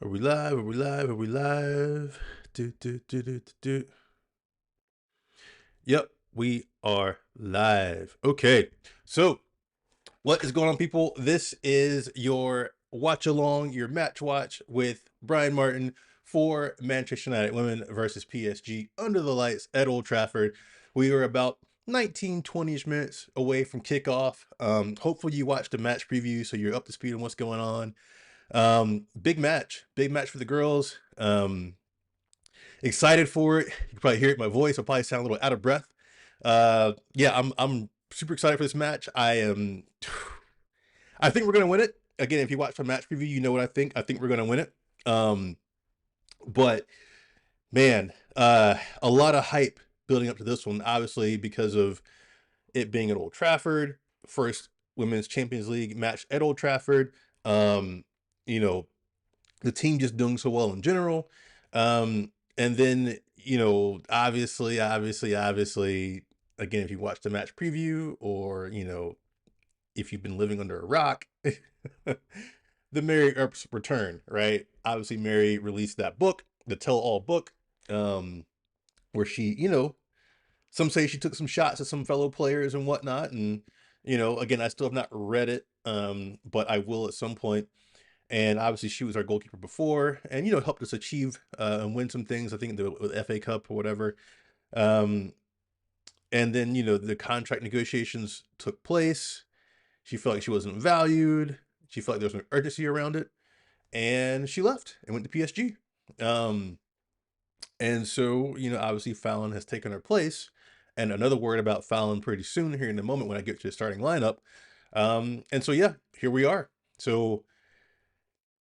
Are we live? Are we live? Are we live? Do, do, do, do, do, do. Yep, we are live. Okay, so what is going on, people? This is your watch along, your match watch with Bryan Martin for Manchester United women versus PSG under the lights at Old Trafford. We are about 19-20ish minutes away from kickoff. Hopefully you watched the match preview so you're up to speed on what's going on. Big match for the girls. Excited for it. You can probably hear it in my voice. I'll probably sound a little out of breath. Yeah, I'm super excited for this match. I think we're gonna win it. Again, if you watch the match preview, you know what I think. I think we're gonna win it. But man, a lot of hype building up to this one, obviously because of it being at Old Trafford, first women's Champions League match at Old Trafford. You know, the team just doing so well in general. And then, obviously, again, if you watch the match preview or, if you've been living under a rock, the Mary Earps return, right? Obviously, Mary released that book, the Tell All book, where she, some say she took some shots at some fellow players and whatnot. And, again, I still have not read it, but I will at some point. And obviously she was our goalkeeper before and, helped us achieve and win some things, I think the FA Cup or whatever. And then, the contract negotiations took place. She felt like she wasn't valued. She felt like there was no urgency around it. And she left and went to PSG. And so, obviously Fallon has taken her place. And another word about Fallon pretty soon here in a moment when I get to the starting lineup. And so, yeah, here we are. So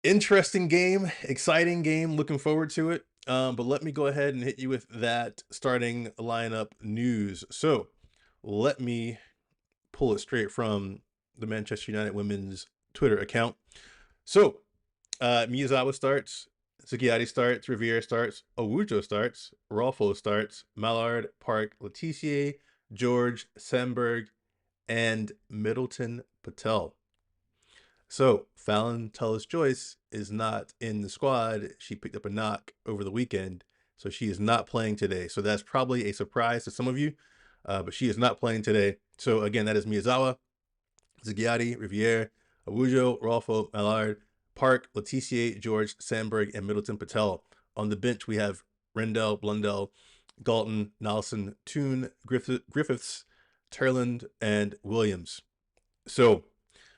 interesting game, exciting game, looking forward to it. But let me go ahead and hit you with that starting lineup news. So let me pull it straight from the Manchester United women's Twitter account. So Miyazawa starts, Sugiati starts, Riviere starts, Owujo starts, Rolfo starts, Mallard, Park, Letitia, George, Sandberg, and Middleton Patel. So Fallon Tullis-Joyce is not in the squad. She picked up a knock over the weekend, so she is not playing today. So that's probably a surprise to some of you, but she is not playing today. So again, that is Miyazawa, Zaghiati, Riviere, Awujo, Rolfo, Mallard, Park, Letitia, George, Sandberg, and Middleton Patel. On the bench, we have Rendell, Blundell, Galton, Nelson, Toon, Griffiths, Turland, and Williams. So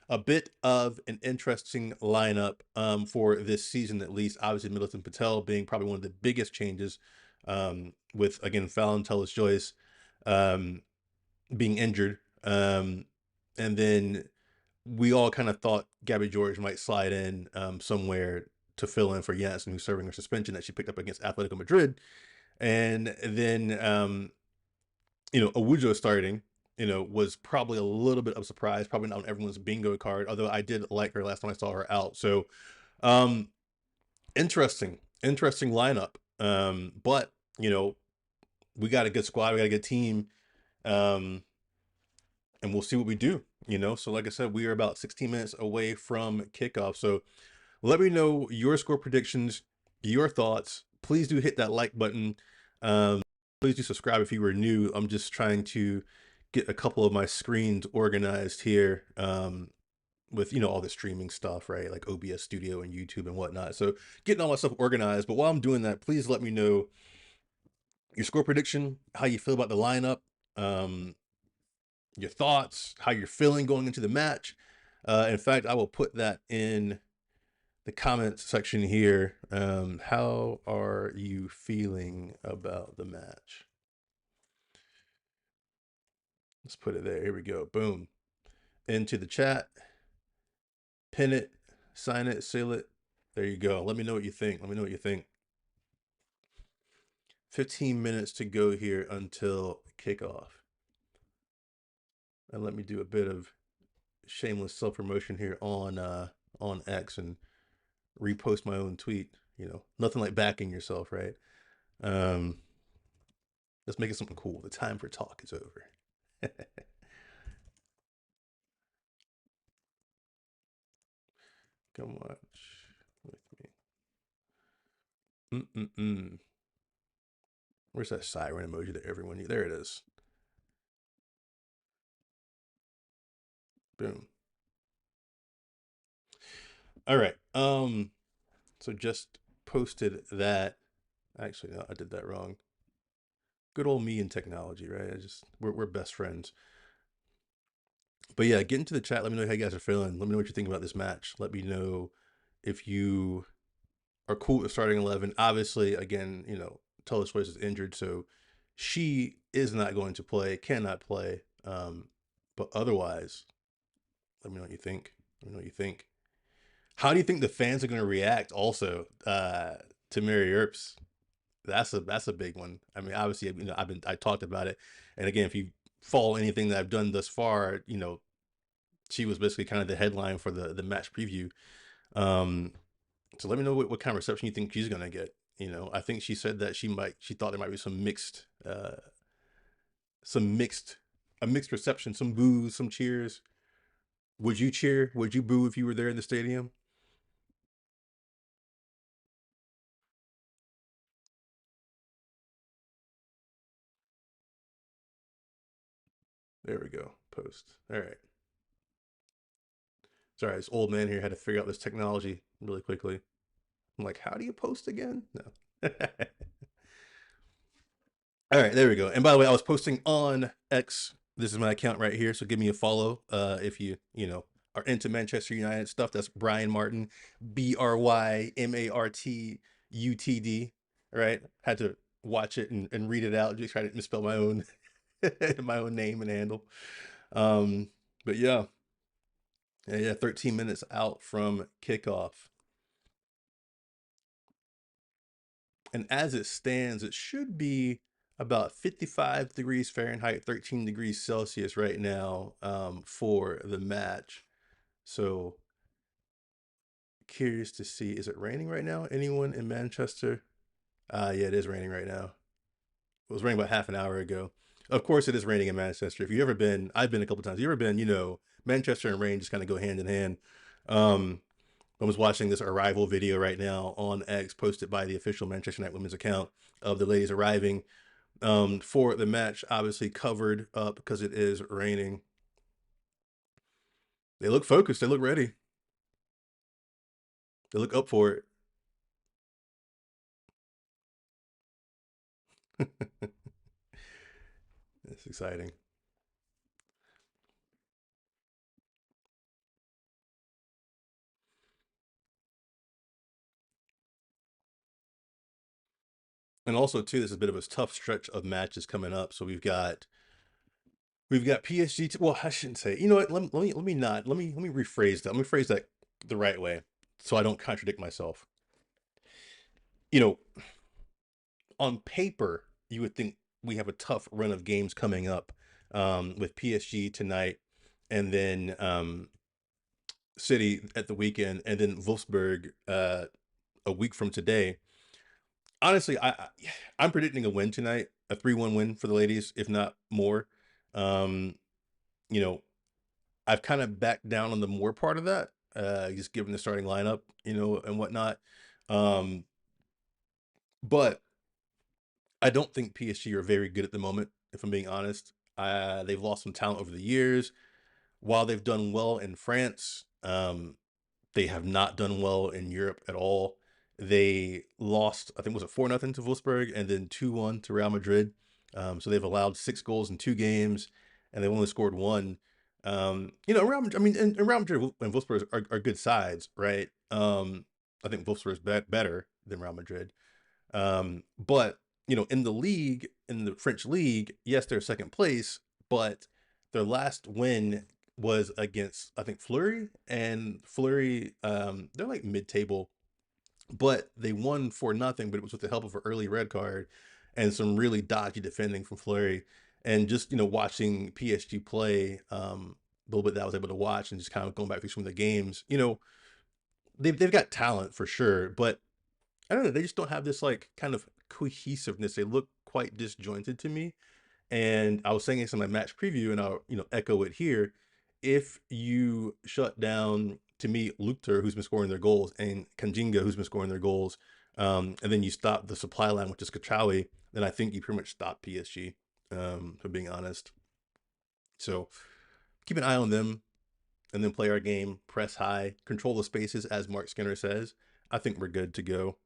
a bit of an interesting lineup for this season, at least. Obviously, Middleton Patel being probably one of the biggest changes, with, again, Fallon Tullis-Joyce being injured. And then we all kind of thought Gabby George might slide in somewhere to fill in for Janssen, who's serving her suspension that she picked up against Atletico Madrid. And then, Owujo starting, was probably a little bit of a surprise, probably not on everyone's bingo card, although I did like her last time I saw her out. So, interesting lineup. But, we got a good squad, we got a good team, and we'll see what we do, So like I said, we are about 16 minutes away from kickoff. So let me know your score predictions, your thoughts. Please do hit that like button. Please do subscribe if you were new. I'm just trying to get a couple of my screens organized here, with, all the streaming stuff, right? Like OBS Studio and YouTube and whatnot. So getting all my stuff organized. But while I'm doing that, please let me know your score prediction, how you feel about the lineup, your thoughts, how you're feeling going into the match. In fact, I will put that in the comments section here. How are you feeling about the match? Let's put it there. Here we go. Boom. Into the chat. Pin it, sign it, seal it. There you go. Let me know what you think. 15 minutes to go here until kickoff. And let me do a bit of shameless self-promotion here on X and repost my own tweet. Nothing like backing yourself, right? Let's make it something cool. The time for talk is over. Come watch with me. Mm-mm-mm. Where's that siren emoji that everyone needs? There it is. Boom. All right. So just posted that. Actually, no, I did that wrong. Good old me and technology, right? We're best friends. But yeah, get into the chat. Let me know how you guys are feeling. Let me know what you think about this match. Let me know if you are cool with starting 11. Obviously, again, Taylor Swift is injured, so she is not going to play, cannot play. But otherwise, let me know what you think. Let me know what you think. How do you think the fans are going to react also to Mary Earps? That's a big one. I mean, obviously, I talked about it, and again, if you follow anything that I've done thus far, she was basically kind of the headline for the match preview. Um, so let me know what kind of reception you think she's gonna get. I think she said that she thought there might be some mixed, a mixed reception, some boos, some cheers. Would you cheer? Would you boo if you were there in the stadium? There we go. Post. All right. Sorry, this old man here had to figure out this technology really quickly. I'm like, how do you post again? No. All right, there we go. And by the way, I was posting on X. This is my account right here, so give me a follow if you are into Manchester United stuff. That's Bryan Martin, BRYMARTUTD. Right? Had to watch it and read it out. Just try to misspell my own my own name and handle. Um, but yeah, 13 minutes out from kickoff. And as it stands, it should be about 55 degrees Fahrenheit, 13 degrees Celsius right now for the match. So curious to see, is it raining right now? Anyone in Manchester? Yeah, it is raining right now. It was raining about half an hour ago. Of course, it is raining in Manchester. If you've ever been, I've been a couple times. You ever been, Manchester and rain just kind of go hand in hand. Um, I was watching this arrival video right now on X, posted by the official Manchester United women's account of the ladies arriving for the match, obviously covered up because it is raining. They look focused. They look ready. They look up for it. It's exciting. And also too, this is a bit of a tough stretch of matches coming up. So we've got PSG. Well, I shouldn't say. You know what? Let me rephrase that. Let me phrase that the right way, so I don't contradict myself. You know, on paper, you would think we have a tough run of games coming up with PSG tonight, and then City at the weekend, and then Wolfsburg a week from today. Honestly, I'm predicting a win tonight, a 3-1 win for the ladies, if not more. Um, you know, I've kind of backed down on the more part of that, just given the starting lineup, and whatnot. Um, but I don't think PSG are very good at the moment, if I'm being honest. They've lost some talent over the years. While they've done well in France, they have not done well in Europe at all. They lost, I think, was it 4-0 to Wolfsburg and then 2-1 to Real Madrid. So they've allowed 6 goals in 2 games, and they've only scored one. Real Madrid, I mean, and Real Madrid and Wolfsburg are good sides, right? I think Wolfsburg is better than Real Madrid. But in the league, in the French league, yes, they're second place, but their last win was against, I think, Fleury, and Fleury, they're like mid-table, but they won for nothing. But it was with the help of an early red card and some really dodgy defending from Fleury, and just watching PSG play, a little bit that I was able to watch, and just kind of going back through some of the games. They've got talent for sure, but I don't know. They just don't have this like kind of cohesiveness. They look quite disjointed to me. And I was saying this in my match preview, and I'll echo it here. If you shut down, to me, Lukter, who's been scoring their goals, and Kanjinga, who's been scoring their goals, and then you stop the supply line, which is Kachawi, then I think you pretty much stop PSG, for being honest. So keep an eye on them and then play our game, press high, control the spaces, as Mark Skinner says. I think we're good to go.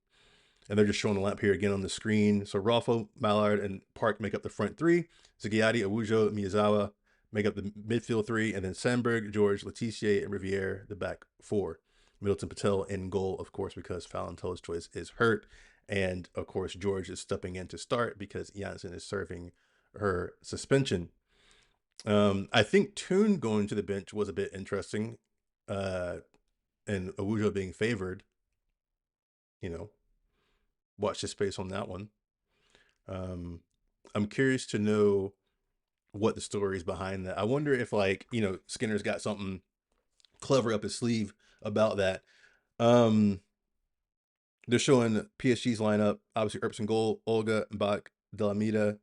And they're just showing the lineup here again on the screen. So Rolfo, Mallard, and Park make up the front three. Zaghiati, Awujo, Miyazawa make up the midfield three. And then Sandberg, George, Letitia, and Riviere, the back four. Middleton Patel in goal, of course, because Fallon Tolla's choice is hurt. And, of course, George is stepping in to start because Janssen is serving her suspension. I think Toon going to the bench was a bit interesting. And Awujo being favored, you know, watch the space on that one. I'm curious to know what the story is behind that. I wonder if, like, Skinner's got something clever up his sleeve about that. They're showing PSG's lineup. Obviously, Earps in goal, Olga, Mbak, Delamida,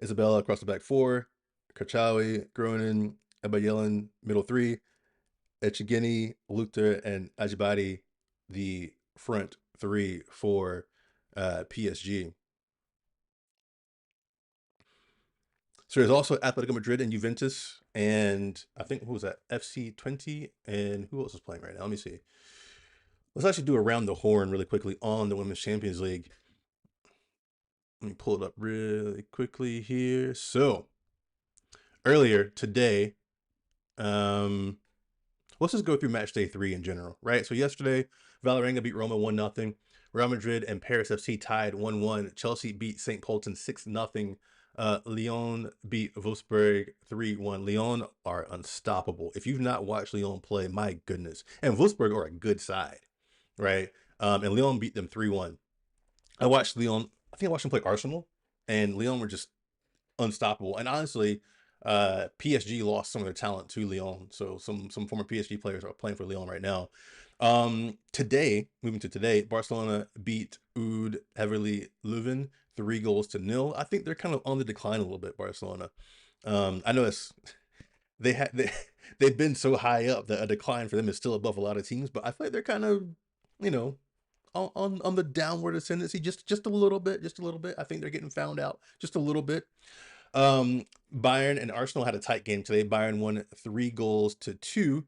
Isabella across the back four, Kachawi, Groningen, Abayelen, middle three, Echegini, Luther, and Ajibadi, the front three for PSG. So there's also Atletico Madrid and Juventus, and I think, who was that? FC 20, and who else is playing right now? Let me see. Let's actually do around the horn really quickly on the Women's Champions League. Let me pull it up really quickly here. So earlier today, let's just go through match day 3 in general, right? So yesterday, Valerenga beat Roma 1-0. Real Madrid and Paris FC tied 1-1. Chelsea beat St. Polten 6-0. Lyon beat Wolfsburg 3-1. Lyon are unstoppable. If you've not watched Lyon play, my goodness. And Wolfsburg are a good side, right? And Lyon beat them 3-1. I watched Lyon. I think I watched them play Arsenal, and Lyon were just unstoppable. And honestly, PSG lost some of their talent to Lyon, so some former PSG players are playing for Lyon right now. Today, moving to today, Barcelona beat Oud Heverlee Leuven 3-0. I think they're kind of on the decline a little bit, Barcelona. I know they've been so high up that a decline for them is still above a lot of teams, but I feel like they're kind of, on the downward ascendancy, just a little bit, I think they're getting found out just a little bit. Bayern and Arsenal had a tight game today. Bayern won 3-2.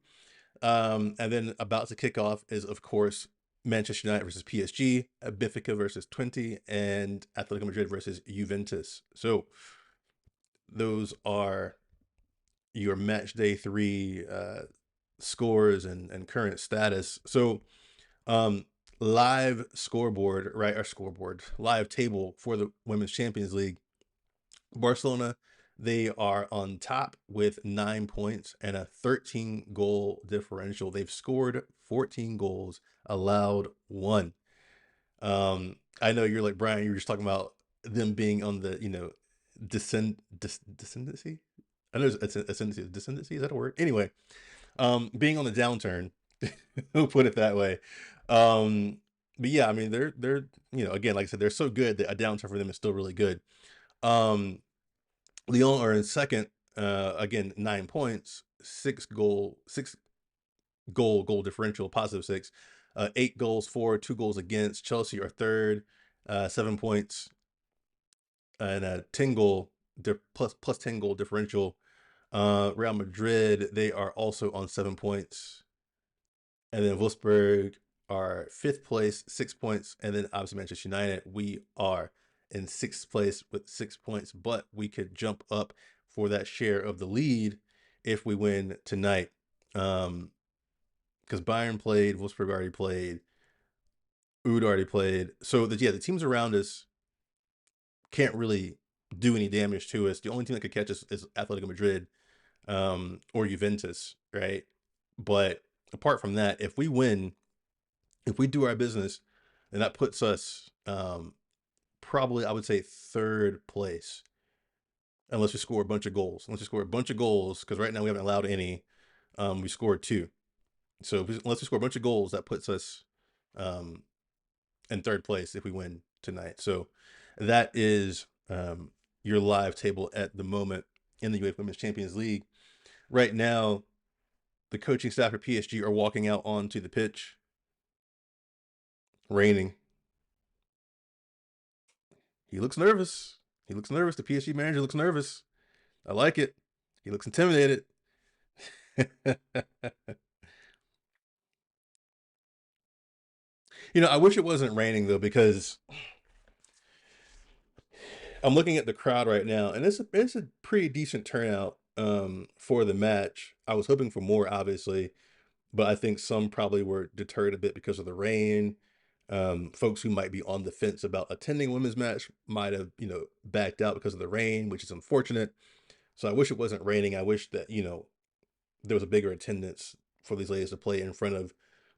And then about to kick off is, of course, Manchester United versus PSG, Benfica versus Twente, and Atletico Madrid versus Juventus. So those are your match day 3 scores and current status. So live scoreboard, right? Our scoreboard, live table for the Women's Champions League. Barcelona, they are on top with 9 points and a 13-goal differential. They've scored 14 goals, allowed 1. I know you're like, Brian, you were just talking about them being on the, descendancy. I know it's ascendancy. Descendancy, is that a word? Anyway, being on the downturn, we'll put it that way. But yeah, I mean, they're again, like I said, they're so good that a downturn for them is still really good. Lyon are in second, again, 9 points, 6-goal differential, positive 6, 8 goals for, 2 goals against. Chelsea are third, 7 points, and a 10-goal plus 10-goal differential. Real Madrid, they are also on 7 points, and then Wolfsburg are 5th place, 6 points, and then obviously Manchester United, we are in 6th place with 6 points, but we could jump up for that share of the lead if we win tonight. Because Bayern played, Wolfsburg already played, Oud already played. So the teams around us can't really do any damage to us. The only team that could catch us is Atletico Madrid, or Juventus, right? But apart from that, if we win, if we do our business, then that puts us probably, I would say, 3rd place, unless we score a bunch of goals. Because right now we haven't allowed any. We scored 2. So unless we score a bunch of goals, that puts us in 3rd place if we win tonight. So that is your live table at the moment in the UEFA Women's Champions League. Right now, the coaching staff for PSG are walking out onto the pitch. Raining. He looks nervous. He looks nervous. The PSG manager looks nervous. I like it. He looks intimidated. I wish it wasn't raining though, because I'm looking at the crowd right now, and it's a pretty decent turnout for the match. I was hoping for more, obviously, but I think some probably were deterred a bit because of the rain. Folks who might be on the fence about attending a women's match might have, backed out because of the rain, which is unfortunate. So I wish it wasn't raining. I wish that, there was a bigger attendance for these ladies to play in front of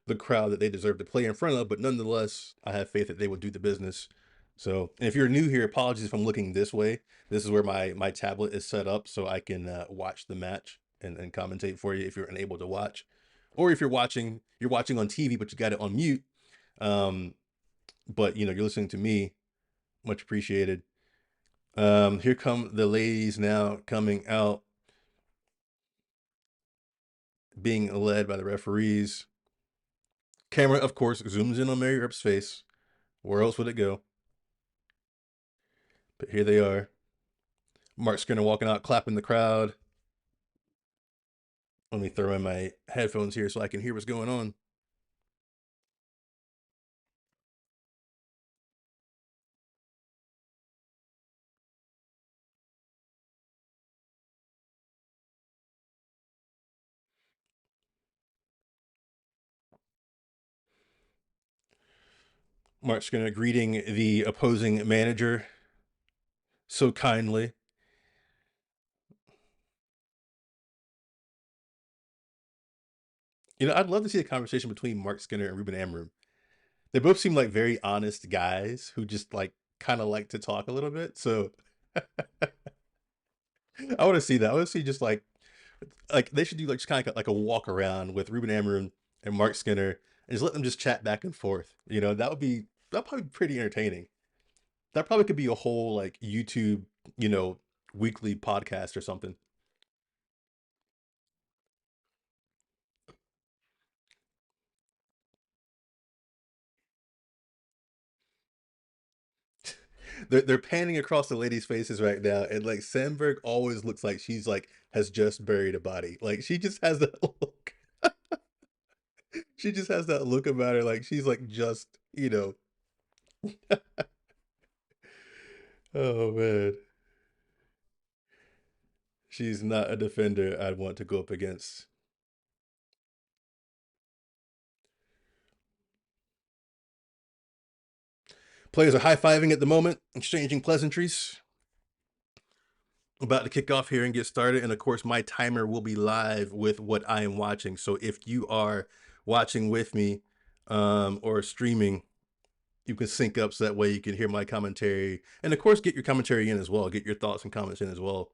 the crowd that they deserve to play in front of. But nonetheless, I have faith that they will do the business. So, and if you're new here, apologies if I'm looking this way. This is where my tablet is set up so I can watch the match and commentate for you if you're unable to watch, or if you're watching on TV but you got it on mute. Um, but you're listening to me. Much appreciated. Here come the ladies now coming out, being led by the referees. Camera, of course, zooms in on Mary Earps' face. Where else would it go? But here they are. Mark Skinner walking out, clapping the crowd. Let me throw in my headphones here so I can hear what's going on. Mark Skinner greeting the opposing manager so kindly. I'd love to see a conversation between Mark Skinner and Ruben Amram. They both seem like very honest guys who just like kind of like to talk a little bit. So I want to see that. I want to see just like they should do like just kind of like a walk around with Ruben Amram and Mark Skinner and just let them just chat back and forth. That probably be pretty entertaining. That probably could be a whole like YouTube, you know, weekly podcast or something. They're panning across the ladies' faces right now, and like Sandberg always looks like she's like has just buried a body. Like she just has that look. She just has that look about her, like she's like just. Oh man, she's not a defender I'd want to go up against. Players are high fiving at the moment, exchanging pleasantries. About to kick off here and get started, and of course, my timer will be live with what I am watching. So if you are watching with me, or streaming, you can sync up so that way you can hear my commentary, and of course, get your commentary in as well. Get your thoughts and comments in as well.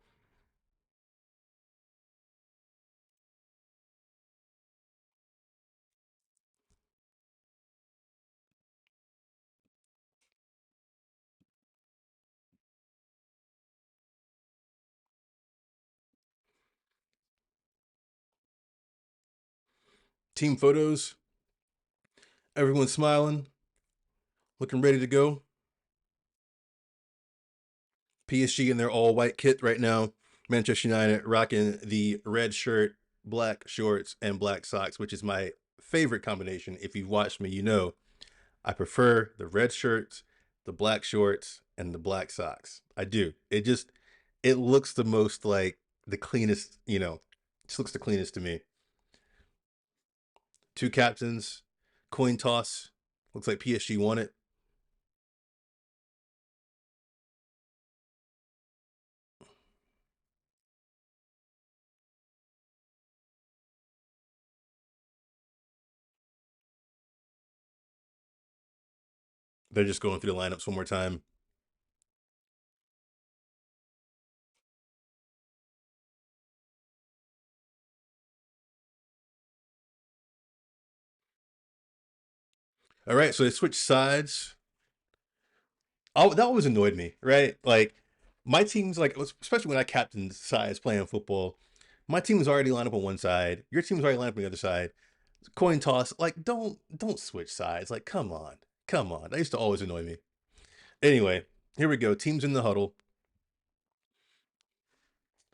Team photos, everyone's smiling, looking ready to go. PSG in their all white kit right now. Manchester United rocking the red shirt, black shorts, and black socks, which is my favorite combination. If you've watched me, you know I prefer the red shirts, the black shorts, and the black socks. I do. It looks the most like the cleanest, just looks the cleanest to me. Two captains, coin toss. Looks like PSG won it. They're just going through the lineups one more time. All right, so they switched sides. Oh, that always annoyed me, right? Like my team's like, especially when I captained sides playing football, my team was already lined up on one side. Your team was already lined up on the other side. Coin toss, like don't switch sides. Like come on, come on. That used to always annoy me. Anyway, Here we go. Teams in the huddle.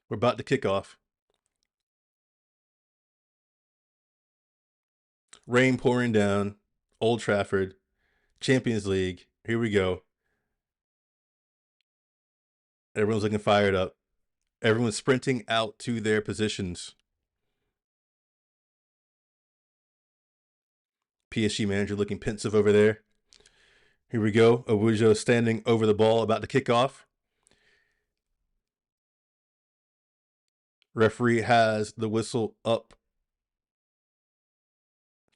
We're about to kick off. Rain pouring down. Old Trafford. Champions League. Here we go. Everyone's looking fired up. Everyone's sprinting out to their positions. PSG manager looking pensive over there. Here we go. Awujo standing over the ball, about to kick off. Referee has the whistle up.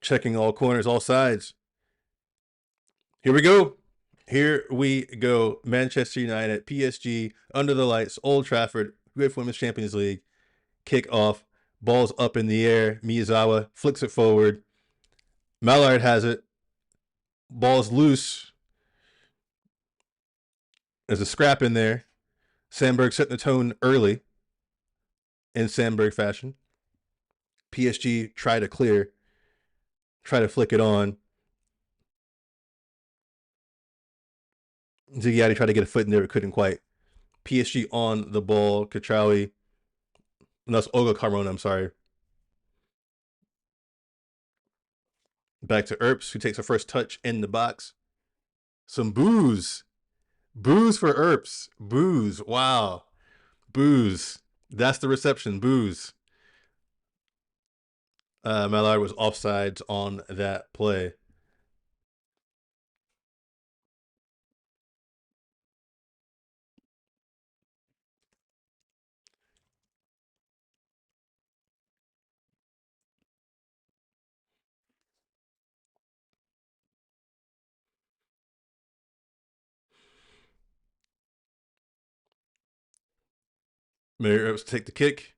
Checking all corners, all sides. Here we go. Here we go. Manchester United, PSG, under the lights, Old Trafford, UEFA Women's Champions League. Kick off. Ball's up in the air. Miyazawa flicks it forward. Mallard has it. Ball's loose. There's a scrap in there. Sandberg set the tone early in Sandberg fashion. PSG try to clear. Try to flick it on. Ziggiatti tried to get a foot in there, but couldn't quite. PSG on the ball. Katrawi. No, that's Olga Carmona, I'm sorry. Back to Earps, who takes her first touch in the box. Some booze. Booze for Earps. Booze. Wow. Booze. That's the reception. Booze. Mallard was offsides on that play. Mary Earps take the kick.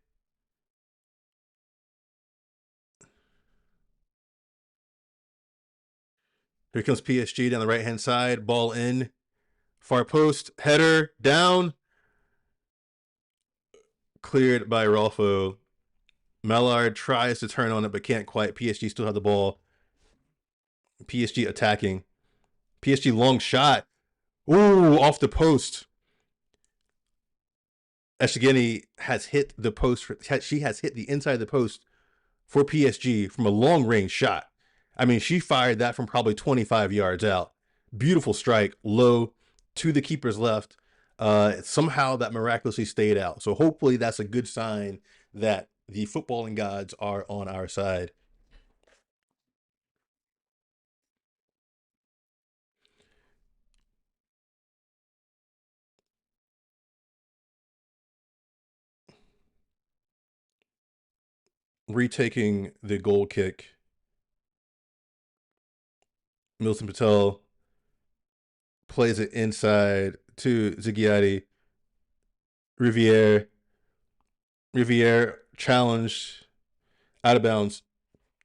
Here comes PSG down the right-hand side. Ball in. Far post. Header. Down. Cleared by Rolfo. Mallard tries to turn on it, but can't quite. PSG still have the ball. PSG attacking. PSG long shot. Ooh, off the post. Eshigeni has hit the post. She has hit the inside of the post for PSG from a long range shot. I mean, she fired that from probably 25 yards out. Beautiful strike, low to the keeper's left. Somehow that miraculously stayed out. So hopefully that's a good sign that the footballing gods are on our side. Retaking the goal kick. Milton Patel plays it inside to Ziggiatti. Riviere challenged, out of bounds,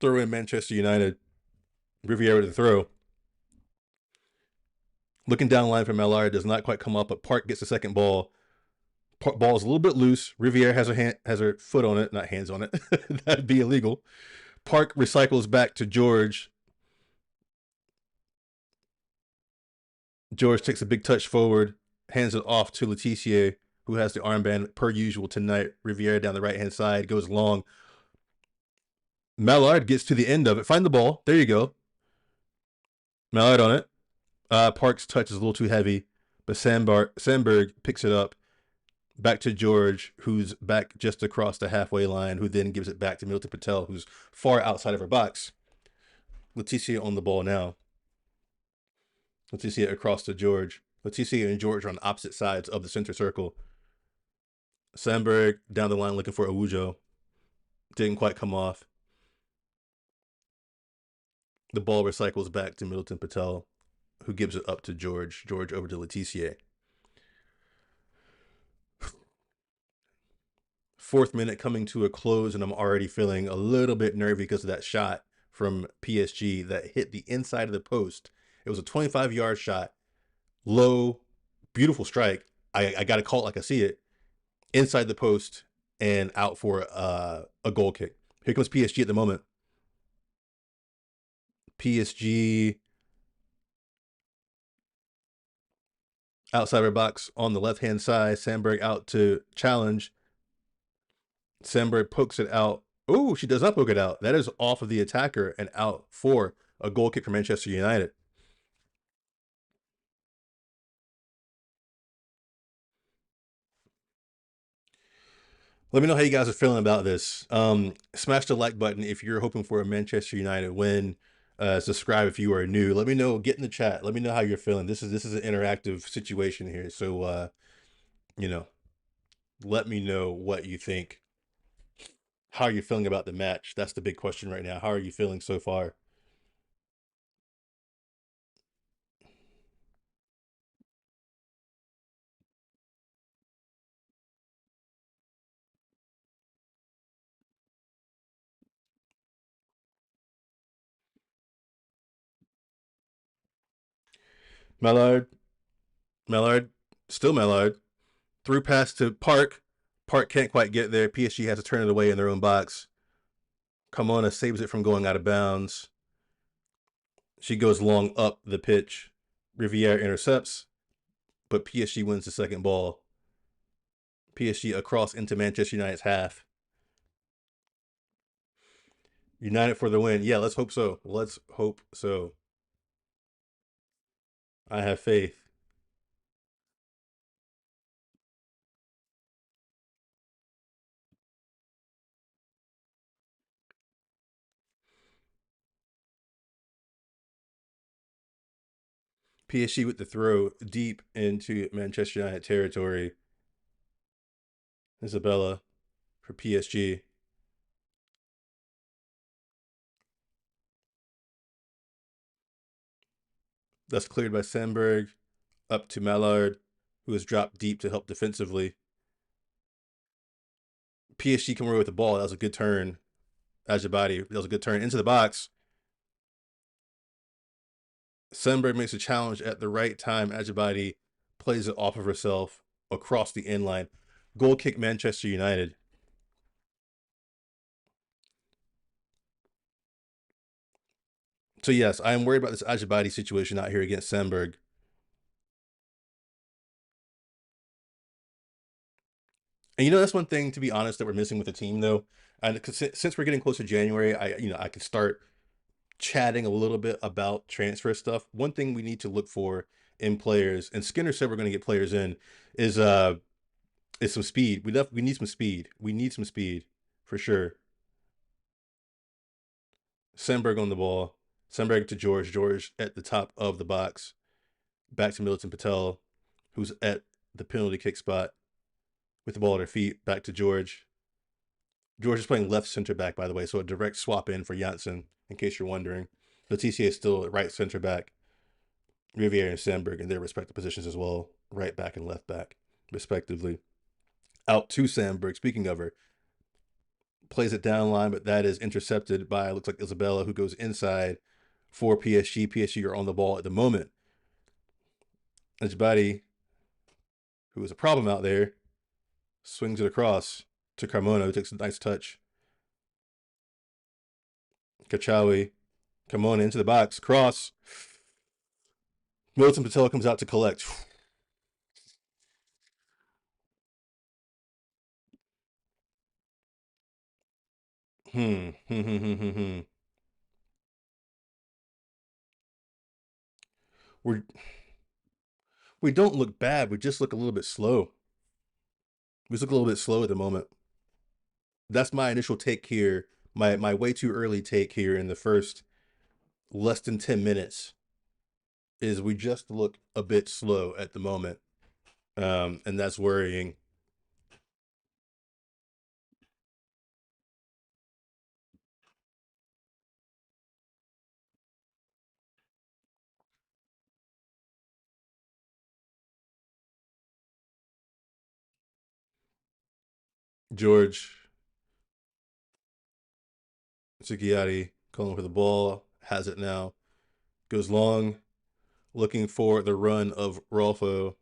throw in Manchester United. Riviere with the throw. Looking down the line for Mallard, does not quite come up, but Park gets the second ball. Ball is a little bit loose. Riviere has her foot on it, not hands on it. That'd be illegal. Park recycles back to George. George takes a big touch forward, hands it off to Letitia, who has the armband per usual tonight. Riviere down the right-hand side, goes long. Mallard gets to the end of it. Find the ball. There you go. Mallard on it. Park's touch is a little too heavy, but Sandberg picks it up. Back to George, who's back just across the halfway line, who then gives it back to Milton Patel, who's far outside of her box. Letitia on the ball now. Letitia across to George. Letitia and George are on opposite sides of the center circle. Sandberg down the line looking for Awujo. Didn't quite come off. The ball recycles back to Milton Patel, who gives it up to George. George over to Letitia. Fourth minute coming to a close, and I'm already feeling a little bit nervy because of that shot from PSG that hit the inside of the post. It was a 25-yard shot, low, beautiful strike. I got to call it like I see it, inside the post and out for a goal kick. Here comes PSG at the moment. PSG Outside of our box on the left-hand side, Sandberg out to challenge. Sandberg pokes it out. Oh, she does not poke it out. That is off of the attacker and out for a goal kick for Manchester United. Let me know how you guys are feeling about this. Smash the like button if you're hoping for a Manchester United win. Subscribe if you are new. Let me know. Get in the chat. Let me know how you're feeling. This is an interactive situation here. So you know, let me know what you think. How are you feeling about the match? That's the big question right now. How are you feeling so far? Mallard, Mallard, still Mallard. Through pass to Park. Park can't quite get there. PSG has to turn it away in their own box. Carmona saves it from going out of bounds. She goes long up the pitch. Riviere intercepts, but PSG wins the second ball. PSG across into Manchester United's half. United for the win. Yeah, let's hope so. Let's hope so. I have faith. PSG with the throw deep into Manchester United territory. Isabella for PSG. That's cleared by Sandberg. Up to Mallard, who has dropped deep to help defensively. PSG come away with the ball. That was a good turn. Ajibadi, that was a good turn into the box. Sandberg makes a challenge at the right time. Ajibadi plays it off of herself across the end line. Goal kick Manchester United. So yes, I am worried about this Ajibadi situation out here against Sandberg. And that's one thing, to be honest, that we're missing with the team though. And since we're getting close to January, I can start chatting a little bit about transfer stuff. One thing we need to look for in players, and Skinner said we're going to get players in, is some speed. We need some speed. We need some speed for sure. Sandberg on the ball. Sandberg to George. George at the top of the box. Back to Milton Patel, who's at the penalty kick spot with the ball at her feet. Back to George. George is playing left center back, by the way, so a direct swap in for Janssen, in case you're wondering. Leticia is still at right center back. Riviere and Sandberg in their respective positions as well, right back and left back, respectively. Out to Sandberg, speaking of her, plays it down line, but that is intercepted by, looks like Isabella, who goes inside for PSG. PSG are on the ball at the moment. Ajibadi, who is a problem out there, swings it across to Carmona, who takes a nice touch. Kachawi, Carmona into the box, cross. Milton Patel comes out to collect. Hmm. We're we don't look bad. We just look a little bit slow. We just look a little bit slow at the moment. That's my initial take here. My way too early take here in the first less than 10 minutes is we just look a bit slow at the moment, and that's worrying. George Sugiati calling for the ball, has it now, goes long, looking for the run of Rolfo.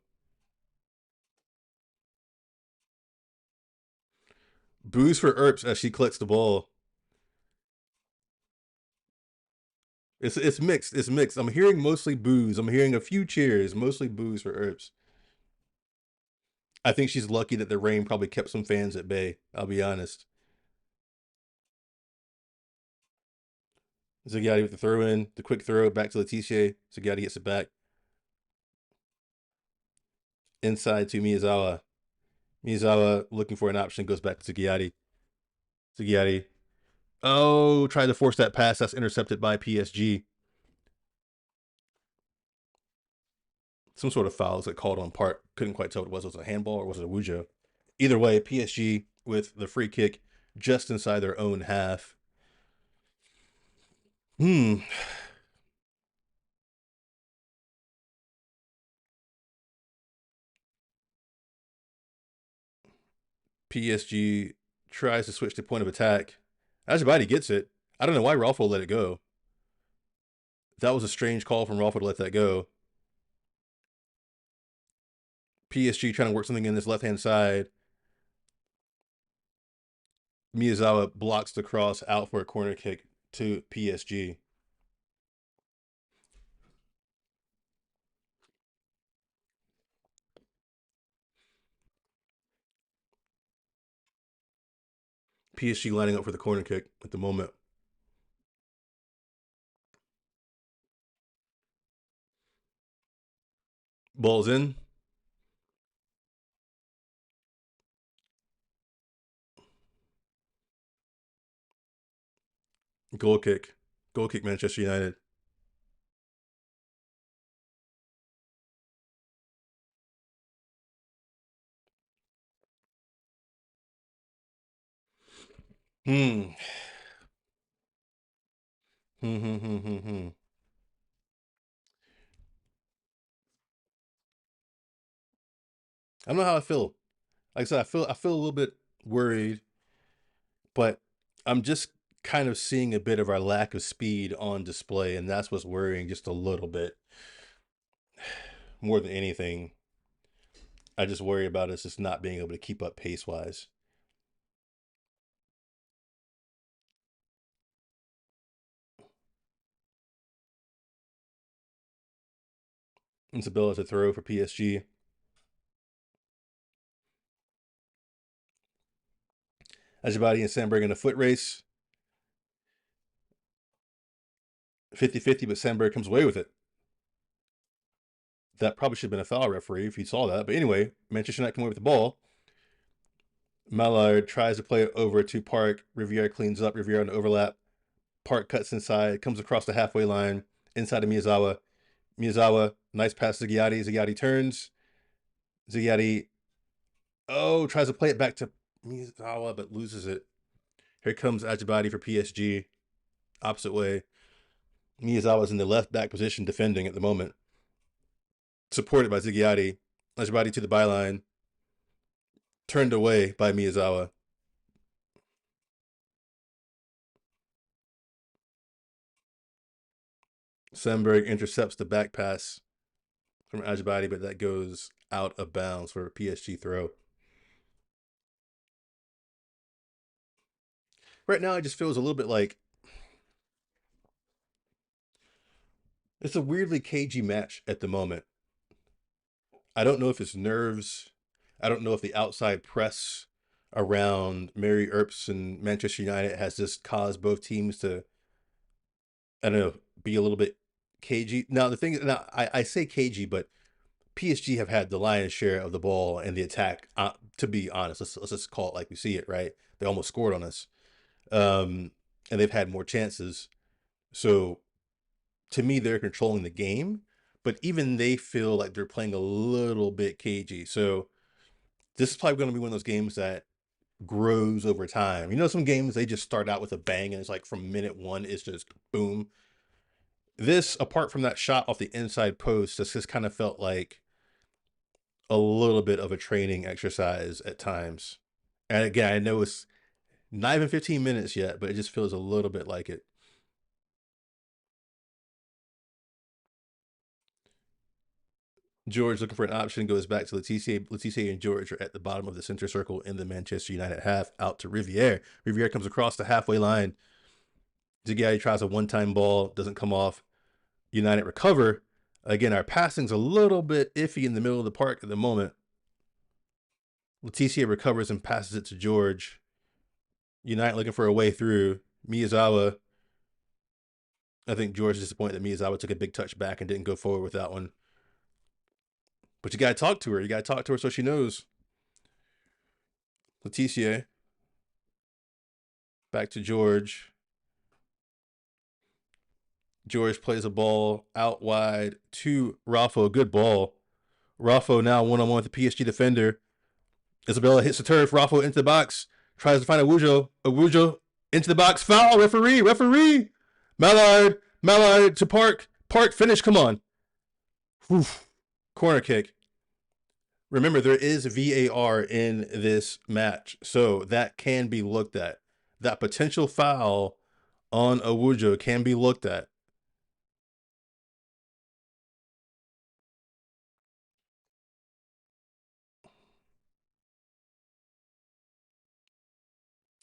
Boos for Earps as she collects the ball. It's mixed. It's mixed. I'm hearing mostly boos. I'm hearing a few cheers, mostly boos for Earps. I think she's lucky that the rain probably kept some fans at bay. I'll be honest. Zagatti with the throw in, the quick throw back to Letitia. Zagatti gets it back inside to Miyazawa. Miyazawa looking for an option, goes back to Zagatti. Zagatti. Oh, tried to force that pass. That's intercepted by PSG. Some sort of foul got called on part. Couldn't quite tell what it was. Was it a handball or was it a Wujo? Either way, PSG with the free kick just inside their own half. Hmm. PSG tries to switch to point of attack. Ajibadi gets it. I don't know why Rolfo let it go. That was a strange call from Rolfo to let that go. PSG trying to work something in this left-hand side. Miyazawa blocks the cross out for a corner kick to PSG. PSG lining up for the corner kick at the moment. Ball's in. Goal kick. Goal kick, Manchester United. Hmm. Hmm. I don't know how I feel. Like I said, I feel a little bit worried, but I'm just kind of seeing a bit of our lack of speed on display, and that's what's worrying just a little bit. More than anything, I just worry about us just not being able to keep up pace wise. Isabella to throw for PSG. Ajibadi and Sandberg in a foot race. 50-50, but Sandberg comes away with it. That probably should have been a foul, referee, if you saw that. But anyway, Manchester United come away with the ball. Mallard tries to play it over to Park. Riviere cleans up. Riviere on the overlap. Park cuts inside, comes across the halfway line, inside of Miyazawa. Miyazawa, nice pass to Zagatti. Zagatti turns. Zagatti, oh, tries to play it back to Miyazawa, but loses it. Here comes Ajibadi for PSG. Opposite way. Miyazawa's in the left back position defending at the moment. Supported by Zagatti. Ajibadi to the byline. Turned away by Miyazawa. Sandberg intercepts the back pass from Ajibadi, but that goes out of bounds for a PSG throw. Right now, it just feels a little bit like it's a weirdly cagey match at the moment. I don't know if it's nerves. I don't know if the outside press around Mary Earps and Manchester United has just caused both teams to, I don't know, be a little bit cagey. Now, the thing is, now I say cagey, but PSG have had the lion's share of the ball and the attack. To be honest, let's just call it like we see it, right? They almost scored on us, and they've had more chances. So to me, they're controlling the game, but even they feel like they're playing a little bit cagey. So this is probably going to be one of those games that grows over time. You know, some games they just start out with a bang and it's like from minute one, it's just boom. This, apart from that shot off the inside post, this just kind of felt like a little bit of a training exercise at times. And again, I know it's not even 15 minutes yet, but it just feels a little bit like it. George looking for an option, goes back to Letitia. Letitia and George are at the bottom of the center circle in the Manchester United half, out to Riviere. Riviere comes across the halfway line. Zagatti tries a one-time ball, doesn't come off. United recover. Again, our passing's a little bit iffy in the middle of the park at the moment. Leticia recovers and passes it to George. United looking for a way through. Miyazawa. I think George is disappointed that Miyazawa took a big touch back and didn't go forward with that one. But you got to talk to her. You got to talk to her so she knows. Leticia. Back to George. George plays a ball out wide to Rafa. Good ball. Rafa now one-on-one with the PSG defender. Isabella hits the turf. Rafa into the box. Tries to find Awujo. Awujo into the box. Foul. Referee. Referee. Mallard. Mallard to Park. Park finish. Come on. Oof. Corner kick. Remember, there is VAR in this match, so that can be looked at. That potential foul on Awujo can be looked at.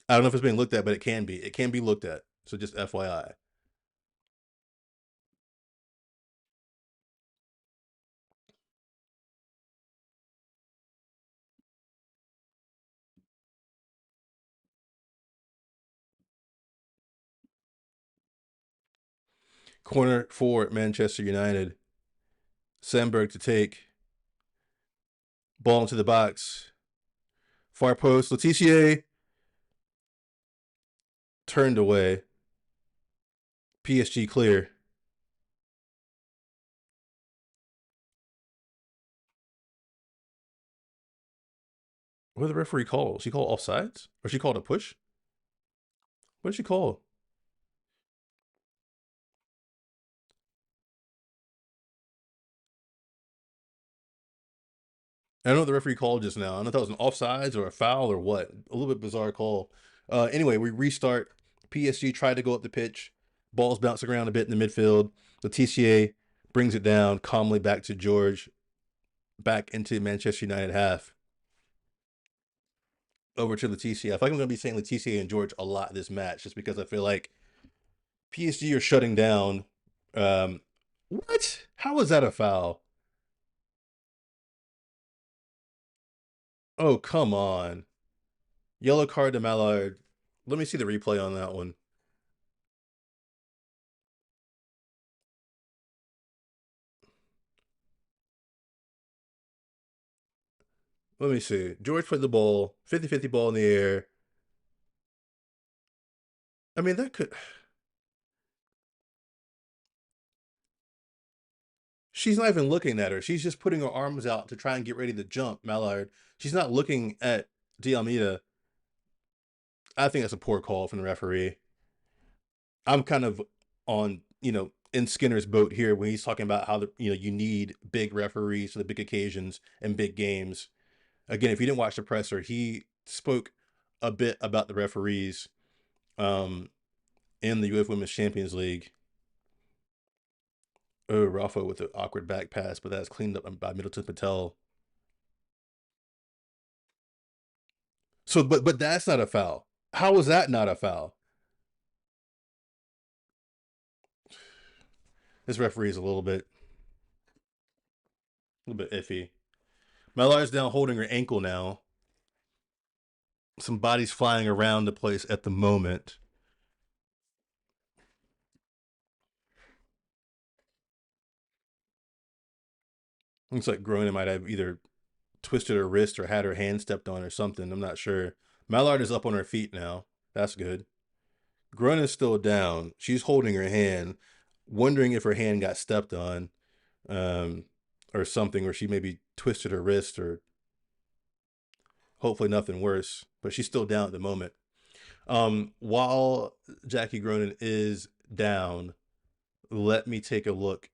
I don't know if it's being looked at, but it can be. It can be looked at. So just FYI. Corner for Manchester United. Sandberg to take. Ball into the box. Far post. Letitia turned away. PSG clear. What did the referee call? She called offsides? Or she called a push? What did she call? I don't know what the referee called just now. I don't know if that was an offsides or a foul or what. A little bit bizarre call. Anyway, we restart. PSG tried to go up the pitch. Ball's bouncing around a bit in the midfield. Letitia brings it down calmly back to George. Back into Manchester United half. Over to Leticia. I feel like I'm going to be saying Leticia and George a lot this match just because I feel like PSG are shutting down. Um, what? How was that a foul? Oh, come on. Yellow card to Mallard. Let me see the replay on that one. Let me see. George played the ball, 50-50 ball in the air. I mean, that could. She's not even looking at her. She's just putting her arms out to try and get ready to jump, Mallard. She's not looking at D'Almeida. I think that's a poor call from the referee. I'm kind of on, in Skinner's boat here when he's talking about how you need big referees for the big occasions and big games. Again, if you didn't watch the presser, he spoke a bit about the referees um, in the UEFA Women's Champions League. Oh, Rafa with the awkward back pass, but that's cleaned up by Middleton Patel. So, but that's not a foul. How was that not a foul? This referee is a little bit iffy. Mallard's down holding her ankle now. Some bodies flying around the place at the moment. Looks like Groningen might have either twisted her wrist or had her hand stepped on or something. I'm not sure. Mallard is up on her feet now. That's good. Groningen is still down. She's holding her hand, wondering if her hand got stepped on um, or something, or she maybe twisted her wrist or hopefully nothing worse. But she's still down at the moment. While Jackie Groningen is down, let me take a look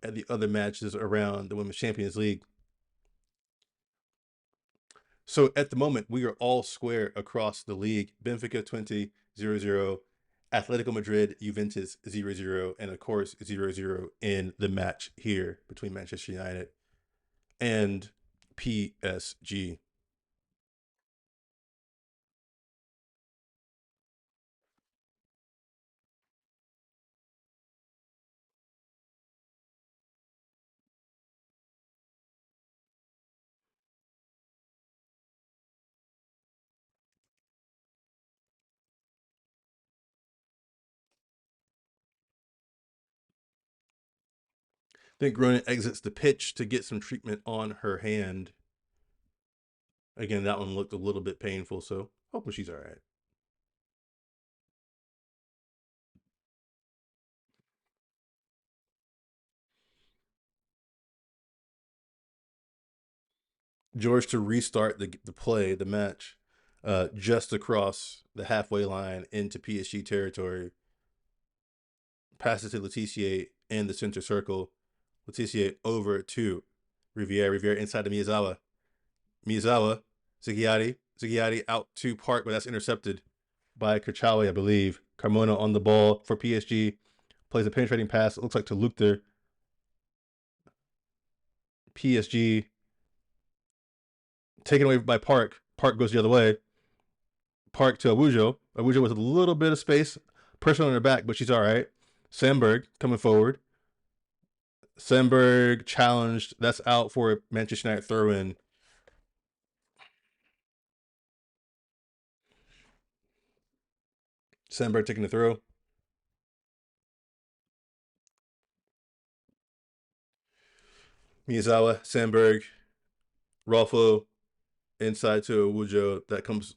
at the other matches around the Women's Champions League. So at the moment, we are all square across the league. Benfica 20-0-0, Atletico Madrid, Juventus 0-0, and of course 0-0 in the match here between Manchester United and PSG. think Ronan exits the pitch to get some treatment on her hand. Again, that one looked a little bit painful, so hopefully she's all right. George to restart the match, just across the halfway line into PSG territory. Passes to Letitia in the center circle. Letitia over to Riviere. Riviere inside to Miyazawa. Miyazawa, Zighiati. Zighiati out to Park, but that's intercepted by Kachawi, I believe. Carmona on the ball for PSG. Plays a penetrating pass. It looks like to Luchter. PSG taken away by Park. Park goes the other way. Park to Awujo. Awujo with a little bit of space. Pressure on her back, but she's all right. Sandberg coming forward. Sandberg challenged. That's out for a Manchester United throw in. Sandberg taking the throw. Miyazawa, Sandberg, Rolfo, inside to Awujo. That comes,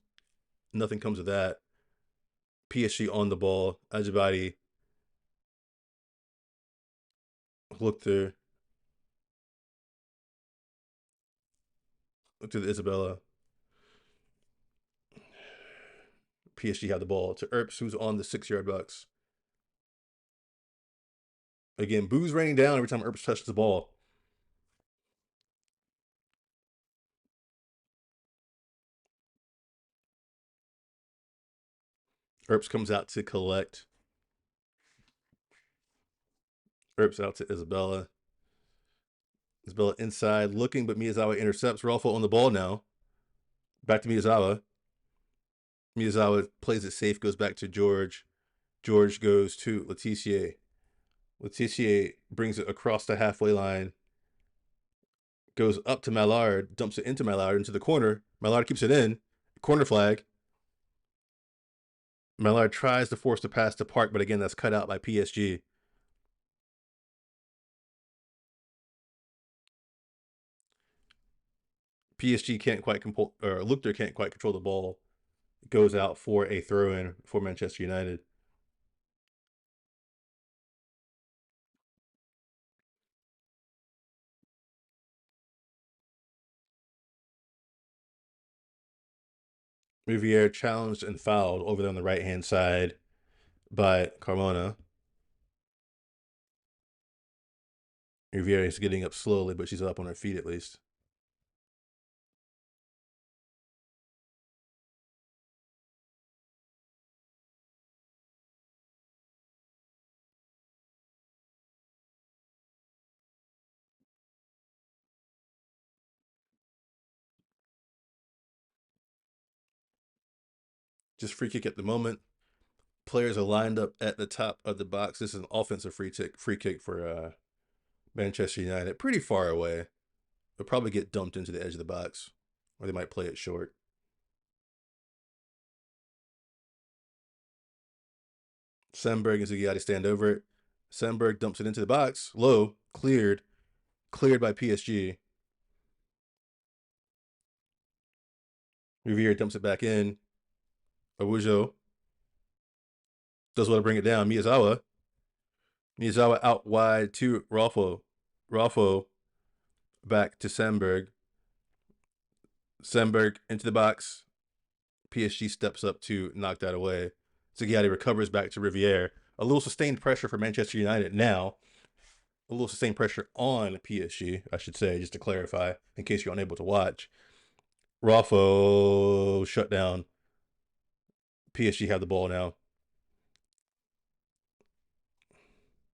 nothing comes of that. PSG on the ball. Ajibadi looked to the Isabella. PSG had the ball to Earps, who's on the 6-yard box. Again, booze raining down every time Earps touches the ball. Earps comes out to collect. Earps out to Isabella. Isabella inside, looking, but Miyazawa intercepts. Rolfo on the ball now. Back to Miyazawa. Miyazawa plays it safe, goes back to George. George goes to Letitia. Letitia brings it across the halfway line. Goes up to Mallard, dumps it into Mallard, into the corner. Mallard keeps it in. Corner flag. Mallard tries to force the pass to Park, but again, that's cut out by PSG. PSG can't quite control, or Luchter can't quite control the ball. It goes out for a throw-in for Manchester United. Riviere challenged and fouled over there on the right-hand side by Carmona. Riviere is getting up slowly, but she's up on her feet at least. Just free kick at the moment. Players are lined up at the top of the box. This is an offensive free kick for Manchester United. Pretty far away. They'll probably get dumped into the edge of the box, or they might play it short. Sandberg and Zugatti stand over it. Sandberg dumps it into the box. Low, cleared by PSG. Riviere dumps it back in. Awujo does well to bring it down. Miyazawa out wide to Rolfo. Rolfo back to Sandberg. Sandberg into the box. PSG steps up to knock that away. Zighiati recovers back to Riviere. A little sustained pressure for Manchester United now. A little sustained pressure on PSG, I should say, just to clarify, in case you're unable to watch. Rolfo shut down. PSG have the ball now.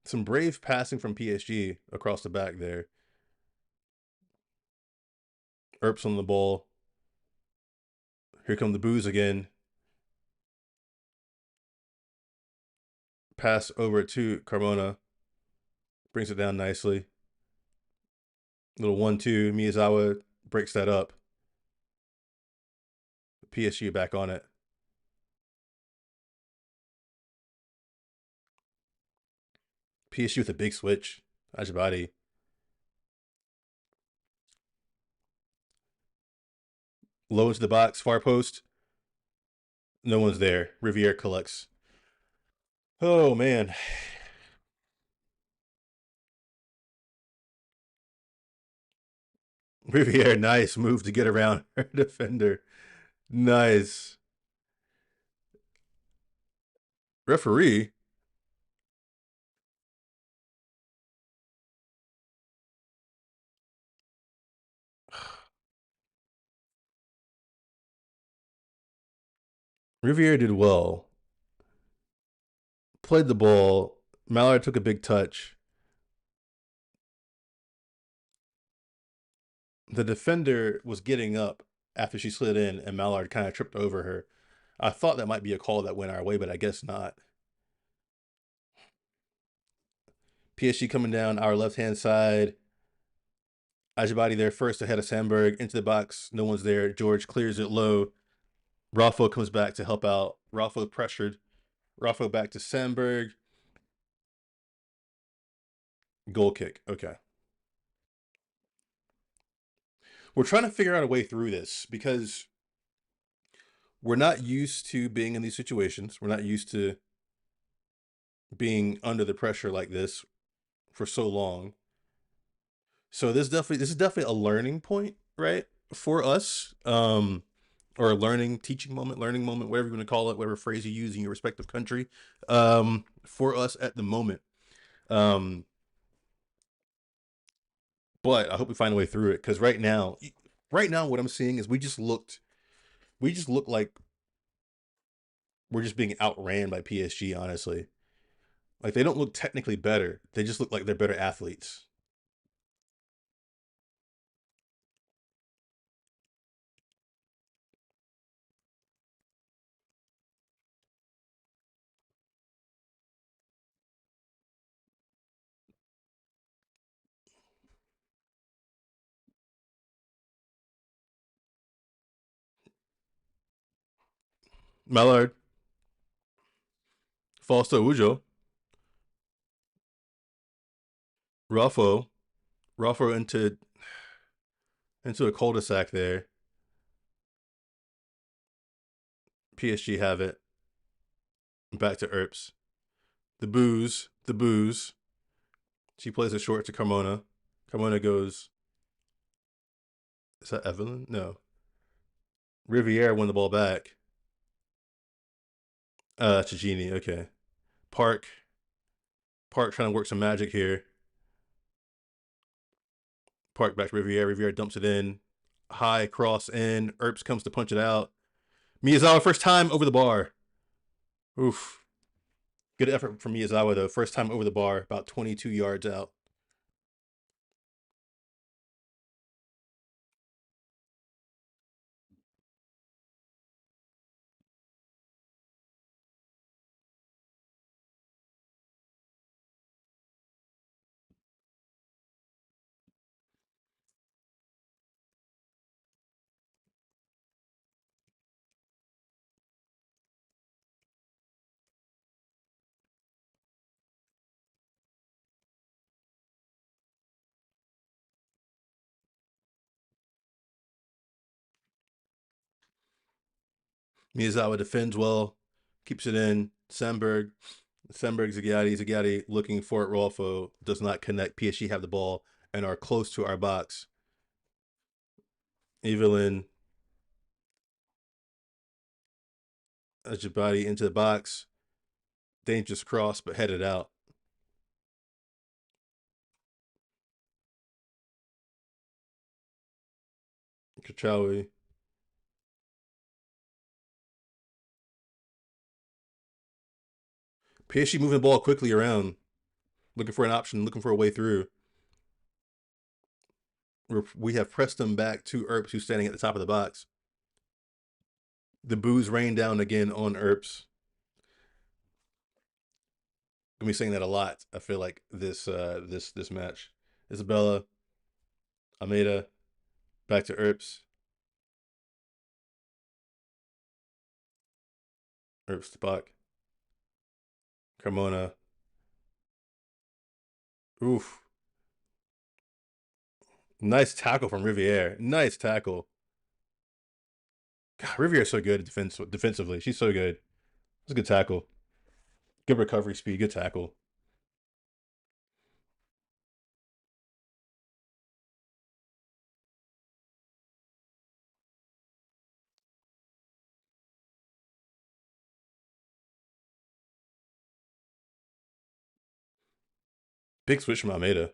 Some brave passing from PSG across the back there. Earps on the ball. Here come the boos again. Pass over to Carmona. Brings it down nicely. Little 1-2. Miyazawa breaks that up. PSG back on it. PSG with a big switch. Ajibadi Low into the box, far post. No one's there. Riviere collects. Oh man. Riviere, nice move to get around her defender. Nice. Referee. Riviere did well. Played the ball. Mallard took a big touch. The defender was getting up after she slid in, and Mallard kind of tripped over her. I thought that might be a call that went our way, but I guess not. PSG coming down our left hand side. Ajibadi there first ahead of Sandberg into the box. No one's there. George clears it low. Raffo comes back to help out. Raffo pressured. Raffo back to Sandberg. Goal kick. Okay. We're trying to figure out a way through this because we're not used to being in these situations. We're not used to being under the pressure like this for so long. So this is definitely a learning point, right? For us. Or a learning moment, whatever you want to call it, whatever phrase you use in your respective country. For us at the moment. Um, but I hope we find a way through it because right now, what I'm seeing is we just look like we're just being outran by PSG. Honestly, like they don't look technically better; they just look like they're better athletes. Mallard falls to Ujo, Raffo, Raffo into a cul-de-sac there. PSG have it. Back to Earps. The booze. She plays it short to Carmona. Carmona goes. Is that Evelyn? No. Riviere won the ball back. Chigini. Okay. Park. Park trying to work some magic here. Park back to Riviere. Riviere dumps it in. High cross in. Earps comes to punch it out. Miyazawa first time over the bar. Oof. Good effort from Miyazawa though. First time over the bar, about 22 yards out. Miyazawa defends well, keeps it in. Sandberg, Zagatti looking for it. Rolfo does not connect. PSG have the ball and are close to our box. Evelyn, Ajibadi into the box. Dangerous cross, but headed out. Kachawi. PSG moving the ball quickly around, looking for an option, looking for a way through. We have pressed them back to Earps, who's standing at the top of the box. The boos rain down again on Earps. Gonna be saying that a lot. I feel like this match. Isabella, Almeida, back to Earps. Earps to Bach. Carmona. Oof. Nice tackle from Riviere. Nice tackle. God, Rivier's so good defensively. She's so good. It's a good tackle. Good recovery speed. Good tackle. Big switch from Almeida.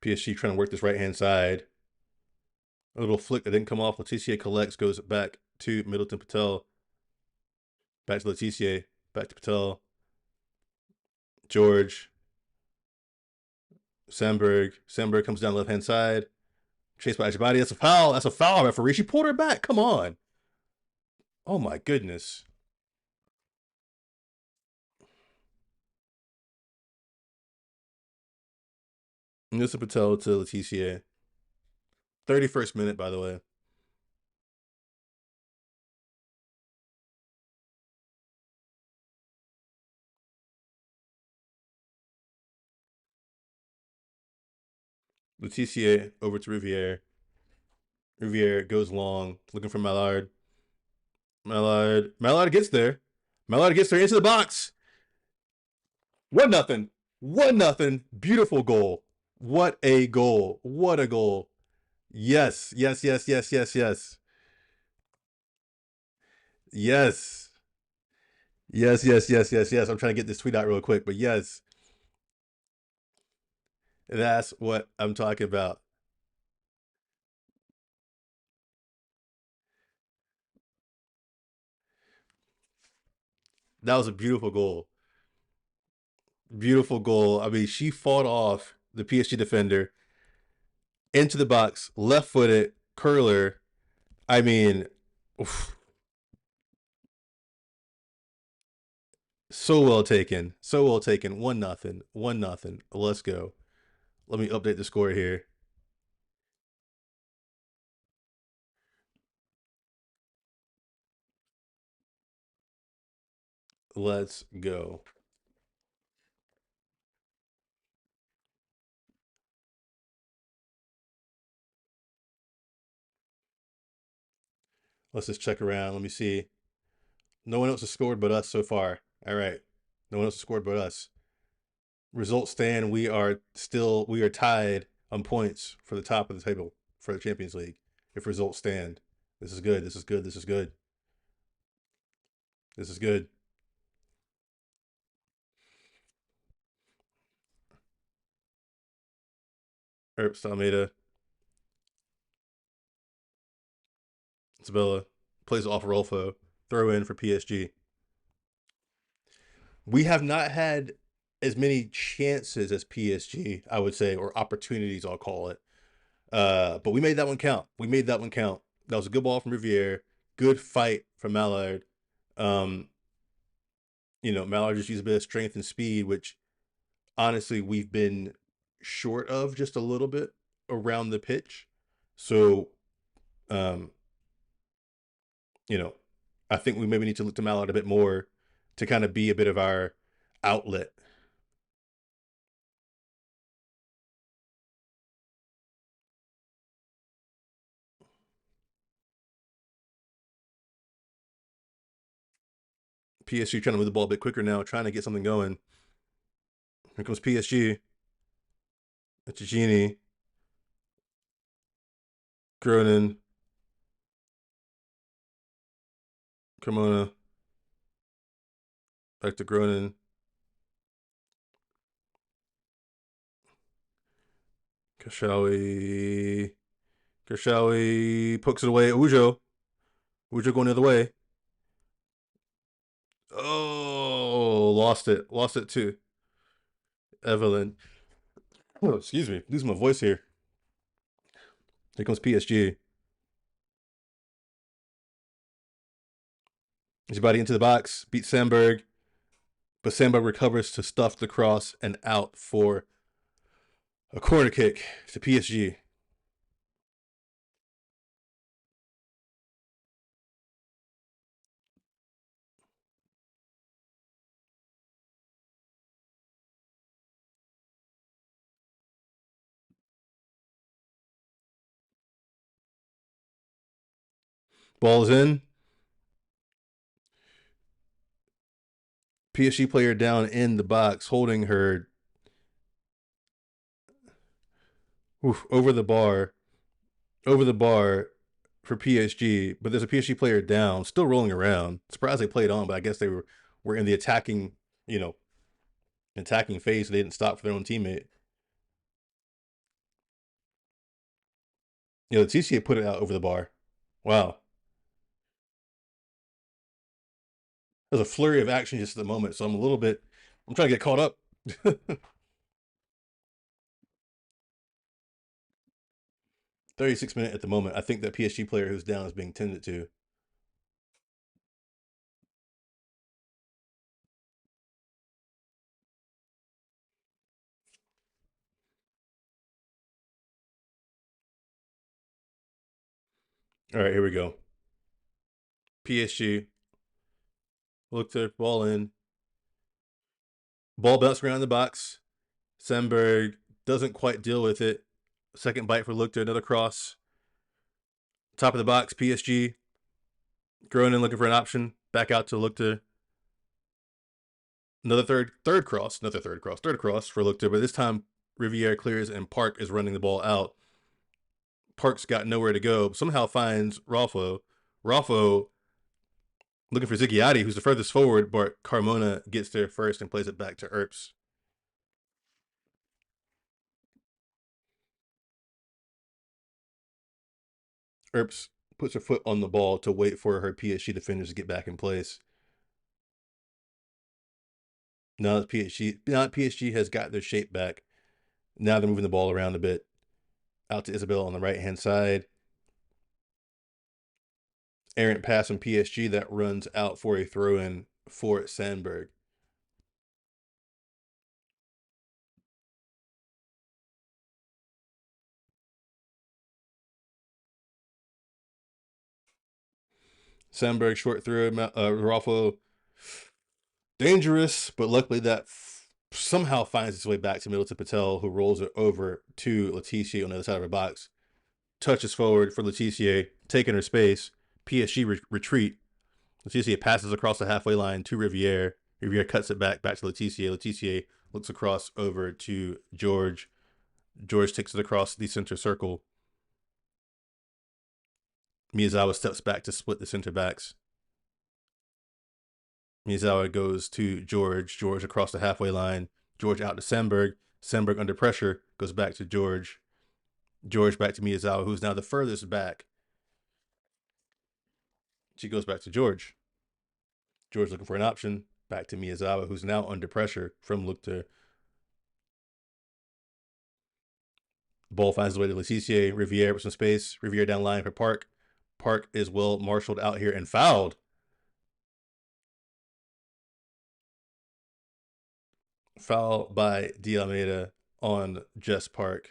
PSG trying to work this right hand side. A little flick that didn't come off. Letitia collects, goes back to Middleton Patel. Back to Letitia. Back to Patel. George. Sandberg. Sandberg comes down left hand side. Chased by Ajibadi. That's a foul. That's a foul, referee. She pulled her back. Come on. Oh my goodness. Nissa Patel to Letitia. 31st minute, by the way. Letitia over to Riviere. Riviere goes long, looking for Mallard. Mallard gets there. Mallard gets there into the box. 1-0. 1-0. Beautiful goal. What a goal. What a goal. Yes, yes, yes, yes, yes, yes. Yes. Yes, yes, yes, yes, yes. I'm trying to get this tweet out real quick, but yes, that's what I'm talking about. That was a beautiful goal. Beautiful goal. I mean, she fought off the PSG defender into the box, left footed, curler. I mean, oof, so well taken. So well taken. 1-0. 1-0. Let's go. Let me update the score here. Let's go. Let's just check around. Let me see. No one else has scored but us so far. All right. No one else has scored but us. Results stand. We are tied on points for the top of the table for the Champions League. If results stand. This is good. This is good. This is good. This is good. Earps, Almeida, Isabella plays off Rolfo. Throw in for PSG. We have not had as many chances as PSG, I would say, or opportunities, I'll call it. But we made that one count. We made that one count. That was a good ball from Riviere. Good fight from Mallard. Um, Mallard just used a bit of strength and speed, which honestly we've been short of just a little bit around the pitch. So, um, you know, I think we maybe need to look to Mallard a bit more to kind of be a bit of our outlet. PSG trying to move the ball a bit quicker now, trying to get something going. Here comes PSG. It's Genie. Cronin. Cremona. Back to Cronin. Kashawi. Kashawi pokes it away. Ujo. Ujo going the other way. Oh, lost it. Lost it to Evelyn. Oh, excuse me. Losing my voice here. Here comes PSG. His body into the box. Beats Sandberg. But Sandberg recovers to stuff the cross and out for a corner kick to PSG. Ball's in. PSG player down in the box, holding her. Oof, over the bar for PSG. But there's a PSG player down, still rolling around. Surprised they played on, but I guess they were in the attacking, you know, attacking phase. So they didn't stop for their own teammate. You know, the TCA put it out over the bar. Wow. There's a flurry of action just at the moment, so I'm trying to get caught up. 36 minute at the moment. I think that PSG player who's down is being tended to. All right, here we go. PSG look to ball in. Ball bouncing around the box. Semberg doesn't quite deal with it. Second bite for Lookter, another cross. Top of the box, PSG. Gronin looking for an option. Back out to Lookter. Another third cross. Third cross for Lookter, but this time Riviere clears and Park is running the ball out. Park's got nowhere to go. Somehow finds Rolfo. Rolfo looking for Ziggiatti, who's the furthest forward, but Carmona gets there first and plays it back to Earps. Earps puts her foot on the ball to wait for her PSG defenders to get back in place. Now that PSG has got their shape back. Now they're moving the ball around a bit. Out to Isabel on the right hand side. Errant pass from PSG that runs out for a throw in for Sandberg. Sandberg short throw. Raffo dangerous, but luckily that somehow finds its way back to Middleton Patel, who rolls it over to Letitia on the other side of her box. Touches forward for Letitia, taking her space. PSG retreat. Letitia passes across the halfway line to Riviere. Riviere cuts it back to Letitia. Letitia looks across over to George. George takes it across the center circle. Miyazawa steps back to split the center backs. Miyazawa goes to George. George across the halfway line. George out to Sandberg. Sandberg under pressure goes back to George. George back to Miyazawa, who's now the furthest back. She goes back to George. George looking for an option. Back to Miyazawa, who's now under pressure from Lukter. Ball finds his way to Letitia. Riviere with some space. Riviere down line for Park. Park is well marshaled out here and fouled. Foul by D'Almeida on Jess Park.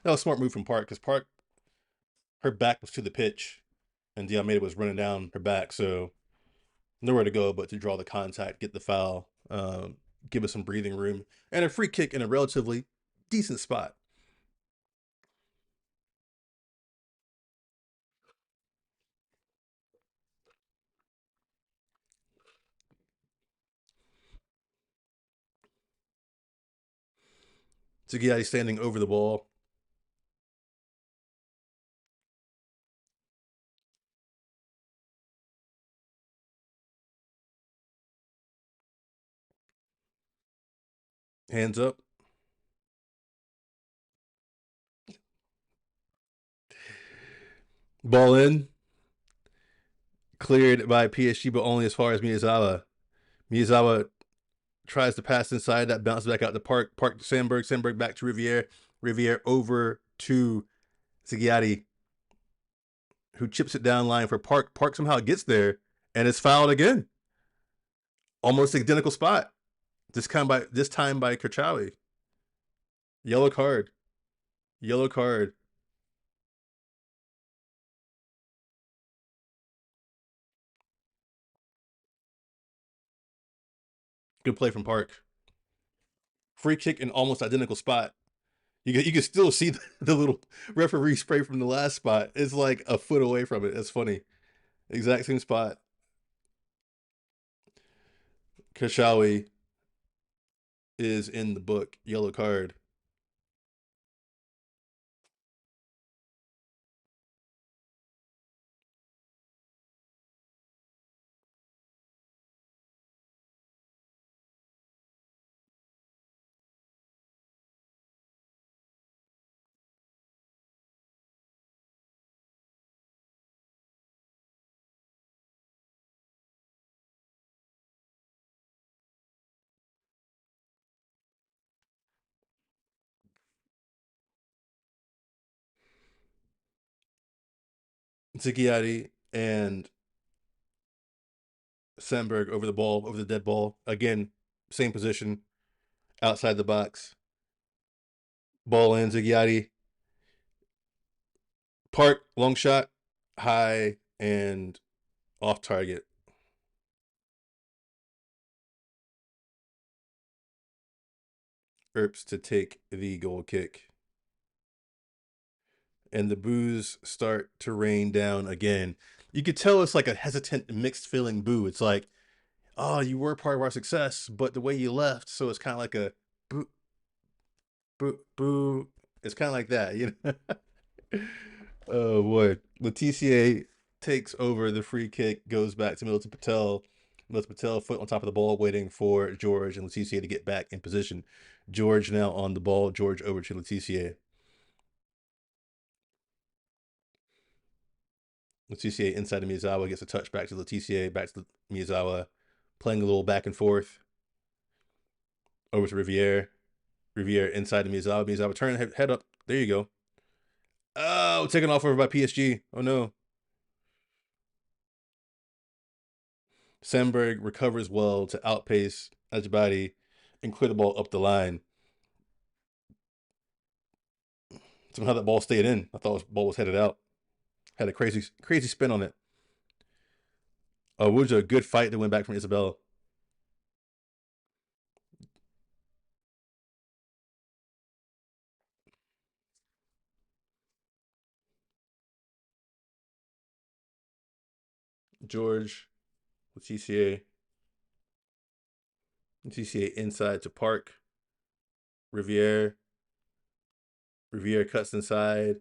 That was a smart move from Park because Park, her back was to the pitch and D'Almeida was running down her back. So nowhere to go but to draw the contact, get the foul, give us some breathing room, and a free kick in a relatively decent spot. Ziggiatti standing over the ball. Hands up. Ball in. Cleared by PSG, but only as far as Miyazawa. Miyazawa tries to pass inside. That bounces back out to Park. Park to Sandberg. Sandberg back to Riviere. Riviere over to Ziggiatti, who chips it down line for Park. Park somehow gets there and is fouled again. Almost identical spot. This time by Kerchawi. Yellow card. Yellow card. Good play from Park. free kick in almost identical spot. You can still see the little referee spray from the last spot. It's like a foot away from it. That's funny. Exact same spot. Kashawi is in the book. Yellow card. Zigiati and Sandberg over the ball, over the dead ball. Again, same position, outside the box. Ball in, Zigiati. Park, long shot, high, and off target. Earps to take the goal kick. And the boos start to rain down again. You could tell it's like a hesitant, mixed feeling boo. It's like, oh, you were part of our success, but the way you left, so it's kind of like a boo, boo, boo. It's kind of like that, you know? Oh boy. Letitia takes over the free kick, goes back to Manutd Patel. Manutd Patel, foot on top of the ball, waiting for George and Letitia to get back in position. George now on the ball. George over to Letitia. Letitia inside of Miyazawa gets a touch back to Letitia, back to Miyazawa, playing a little back and forth. Over to Riviere. Riviere inside of Miyazawa. Miyazawa turn head up. There you go. Oh, taken off over by PSG. Oh no. Sandberg recovers well to outpace Ajibadi and clear the ball up the line. Somehow that ball stayed in. I thought the ball was headed out. Had a crazy spin on it. Wuja, a good fight that went back from Isabella. George with TCA. TCA inside to Park. Riviere. Riviere cuts inside.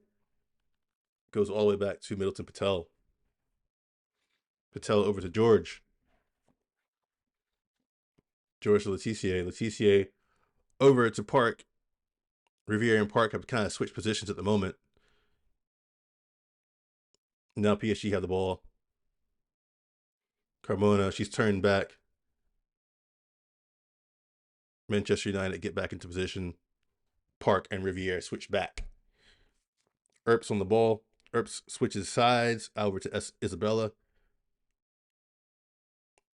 Goes all the way back to Middleton Patel. Patel over to George. George to Letitia. Letitia over to Park. Riviere and Park have kind of switched positions at the moment. Now PSG have the ball. Carmona, she's turned back. Manchester United get back into position. Park and Riviere switch back. Earps on the ball. Earps switches sides over to Isabella.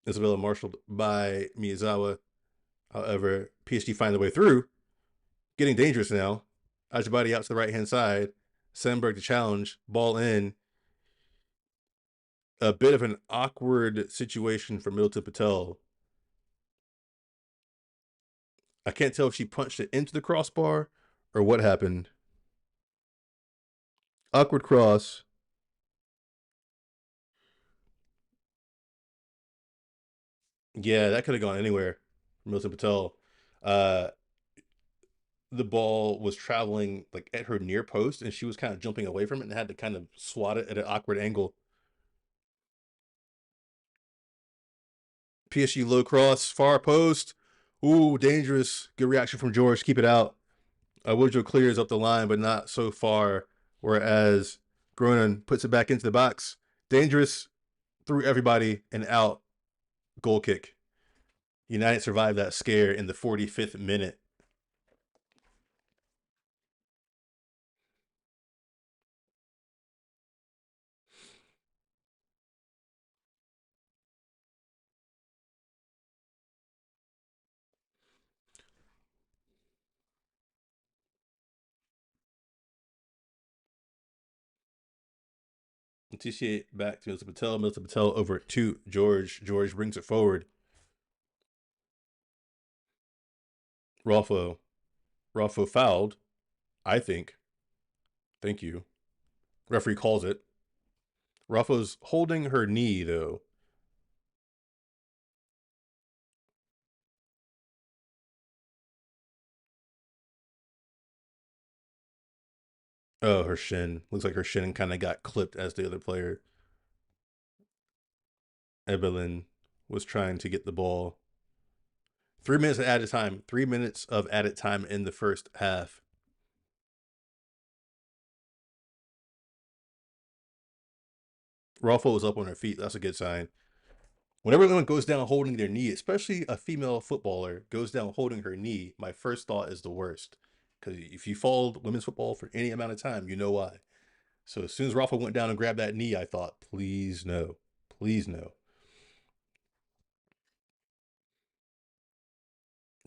Isabella marshaled by Miyazawa. However, PSG find their way through. Getting dangerous now. Ajibadi out to the right-hand side. Sandberg to challenge. Ball in. A bit of an awkward situation for Middleton Patel. I can't tell if she punched it into the crossbar or what happened. Awkward cross. Yeah, that could have gone anywhere. Middleton Patel. Uh, the ball was traveling like at her near post, and she was kind of jumping away from it and had to kind of swat it at an awkward angle. PSG low cross, far post. Ooh, dangerous. Good reaction from George. Keep it out. Woodrow clears up the line, but not so far. Whereas Gronin puts it back into the box. Dangerous through everybody and out. Goal kick. United survived that scare in the 45th minute. TCA back to Milton Patel. Milton Patel over to George. George brings it forward. Raffo. Raffo fouled, I think. Thank you. Referee calls it. Raffa's holding her knee, though. Oh, her shin. Looks like her shin kind of got clipped as the other player. Ebelin was trying to get the ball. 3 minutes of added time. 3 minutes of added time in the first half. Raffo was up on her feet. That's a good sign. Whenever anyone goes down holding their knee, especially a female footballer goes down holding her knee, my first thought is the worst. Because if you followed women's football for any amount of time, you know why. So as soon as Rafa went down and grabbed that knee, I thought, please no. Please no.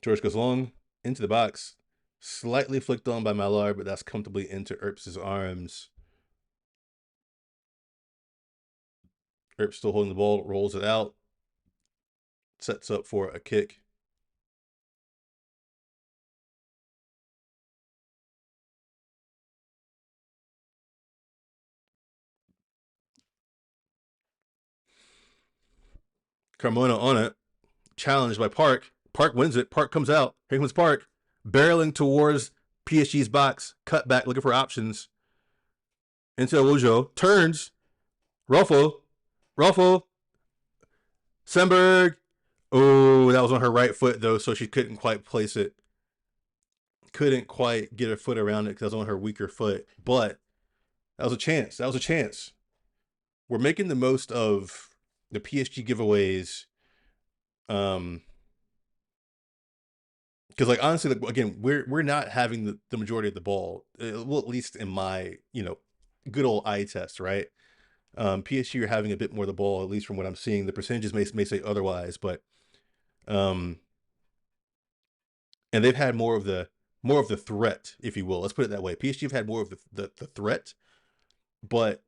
George goes long into the box. Slightly flicked on by Mallard, but that's comfortably into Earps' arms. Earps still holding the ball, rolls it out. Sets up for a kick. Carmona on it. Challenged by Park. Park wins it. Park comes out. Here comes Park. Barreling towards PSG's box. Cut back, looking for options. Into Wojo. Turns. Ruffle. Ruffle. Semberg. Oh, that was on her right foot, though, so she couldn't quite place it. Couldn't quite get her foot around it because that was on her weaker foot. But that was a chance. That was a chance. We're making the most of the PSG giveaways. Because like honestly, like, again, we're not having the majority of the ball. Well, at least in my good old eye test, right? PSG are having a bit more of the ball, at least from what I'm seeing. The percentages may say otherwise, but um, and they've had more of the threat, if you will. Let's put it that way. PSG have had more of the threat, but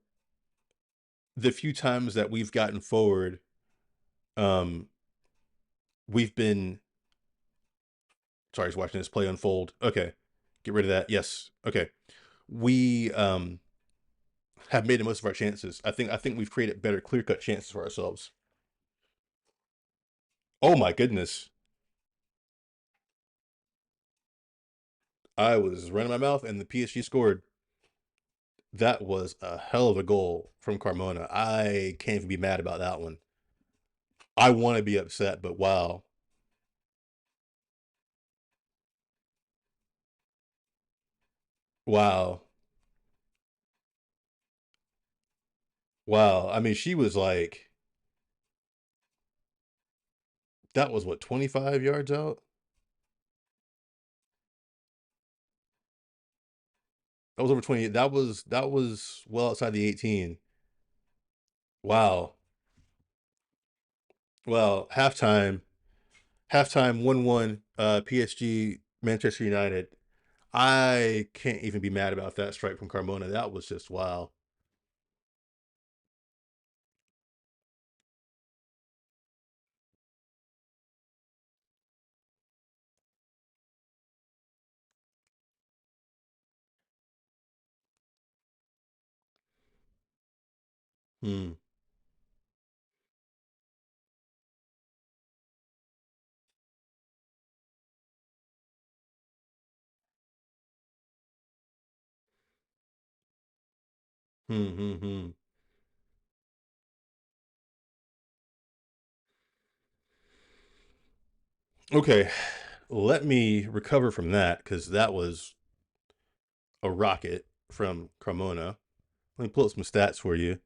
the few times that we've gotten forward, um, we've been sorry, I was watching this play unfold. Okay, get rid of that. Yes. Okay, we have made the most of our chances. I think we've created better clear cut chances for ourselves. Oh my goodness. I was running my mouth and the PSG scored. That was a hell of a goal from Carmona. I can't even be mad about that one. I want to be upset, but wow. Wow. Wow. I mean, she was like, that was what, 25 yards out? That was over 20. That was well outside the 18. Wow. Well, halftime 1-1 PSG Manchester United. I can't even be mad about that strike from Carmona. That was just wow. Hmm. Hmm. Hmm. Hmm. Okay, let me recover from that because that was a rocket from Carmona. Let me pull up some stats for you.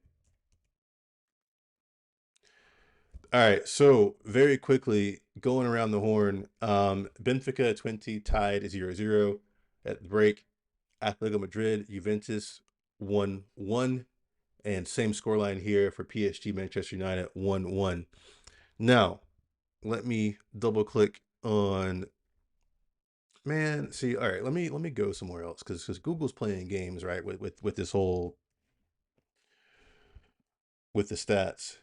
All right, so very quickly going around the horn, Benfica 20 tied 0-0 at the break. Atletico Madrid, Juventus 1-1, and same scoreline here for PSG Manchester United 1-1. Now, let me double click on man. See, all right, let me go somewhere else because Google's playing games, right? With this whole with the stats.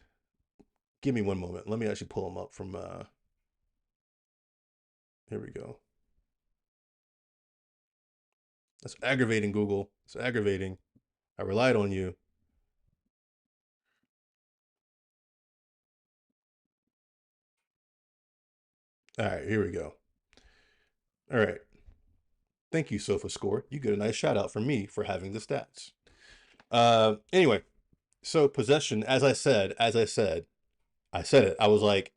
Give me one moment. Let me actually pull them up from here we go. That's aggravating, Google. It's aggravating. I relied on you. All right, here we go. All right. Thank you, SofaScore. You get a nice shout out from me for having the stats. Anyway, so possession, I said it. I was like,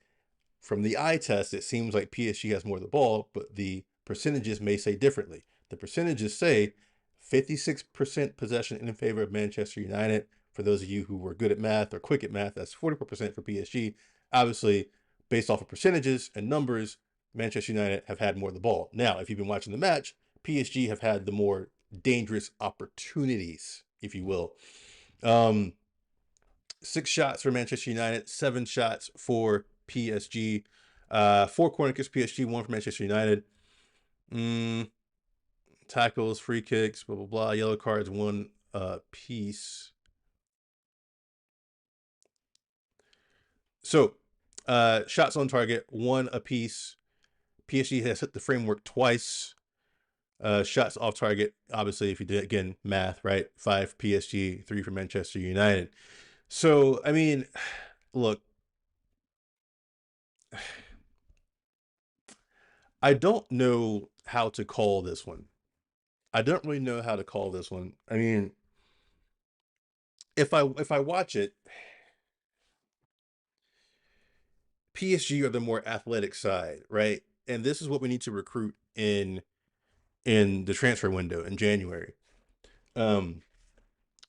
from the eye test, it seems like PSG has more of the ball, but the percentages may say differently. The percentages say 56% possession in favor of Manchester United. For those of you who were good at math or quick at math, that's 44% for PSG. Obviously, based off of percentages and numbers, Manchester United have had more of the ball. Now, if you've been watching the match, PSG have had the more dangerous opportunities, if you will. 6 shots for Manchester United, 7 shots for PSG. 4 corner kicks PSG, 1 for Manchester United. Tackles, free kicks, blah blah blah. Yellow cards, 1 piece. So, shots on target, 1 apiece. PSG has hit the framework twice. Shots off target, obviously, if you did again math, right? 5 PSG, 3 for Manchester United. So, I mean, look, I don't know how to call this one. I don't really know how to call this one. I mean, if I watch it, PSG are the more athletic side, right? And this is what we need to recruit in the transfer window in January. Um,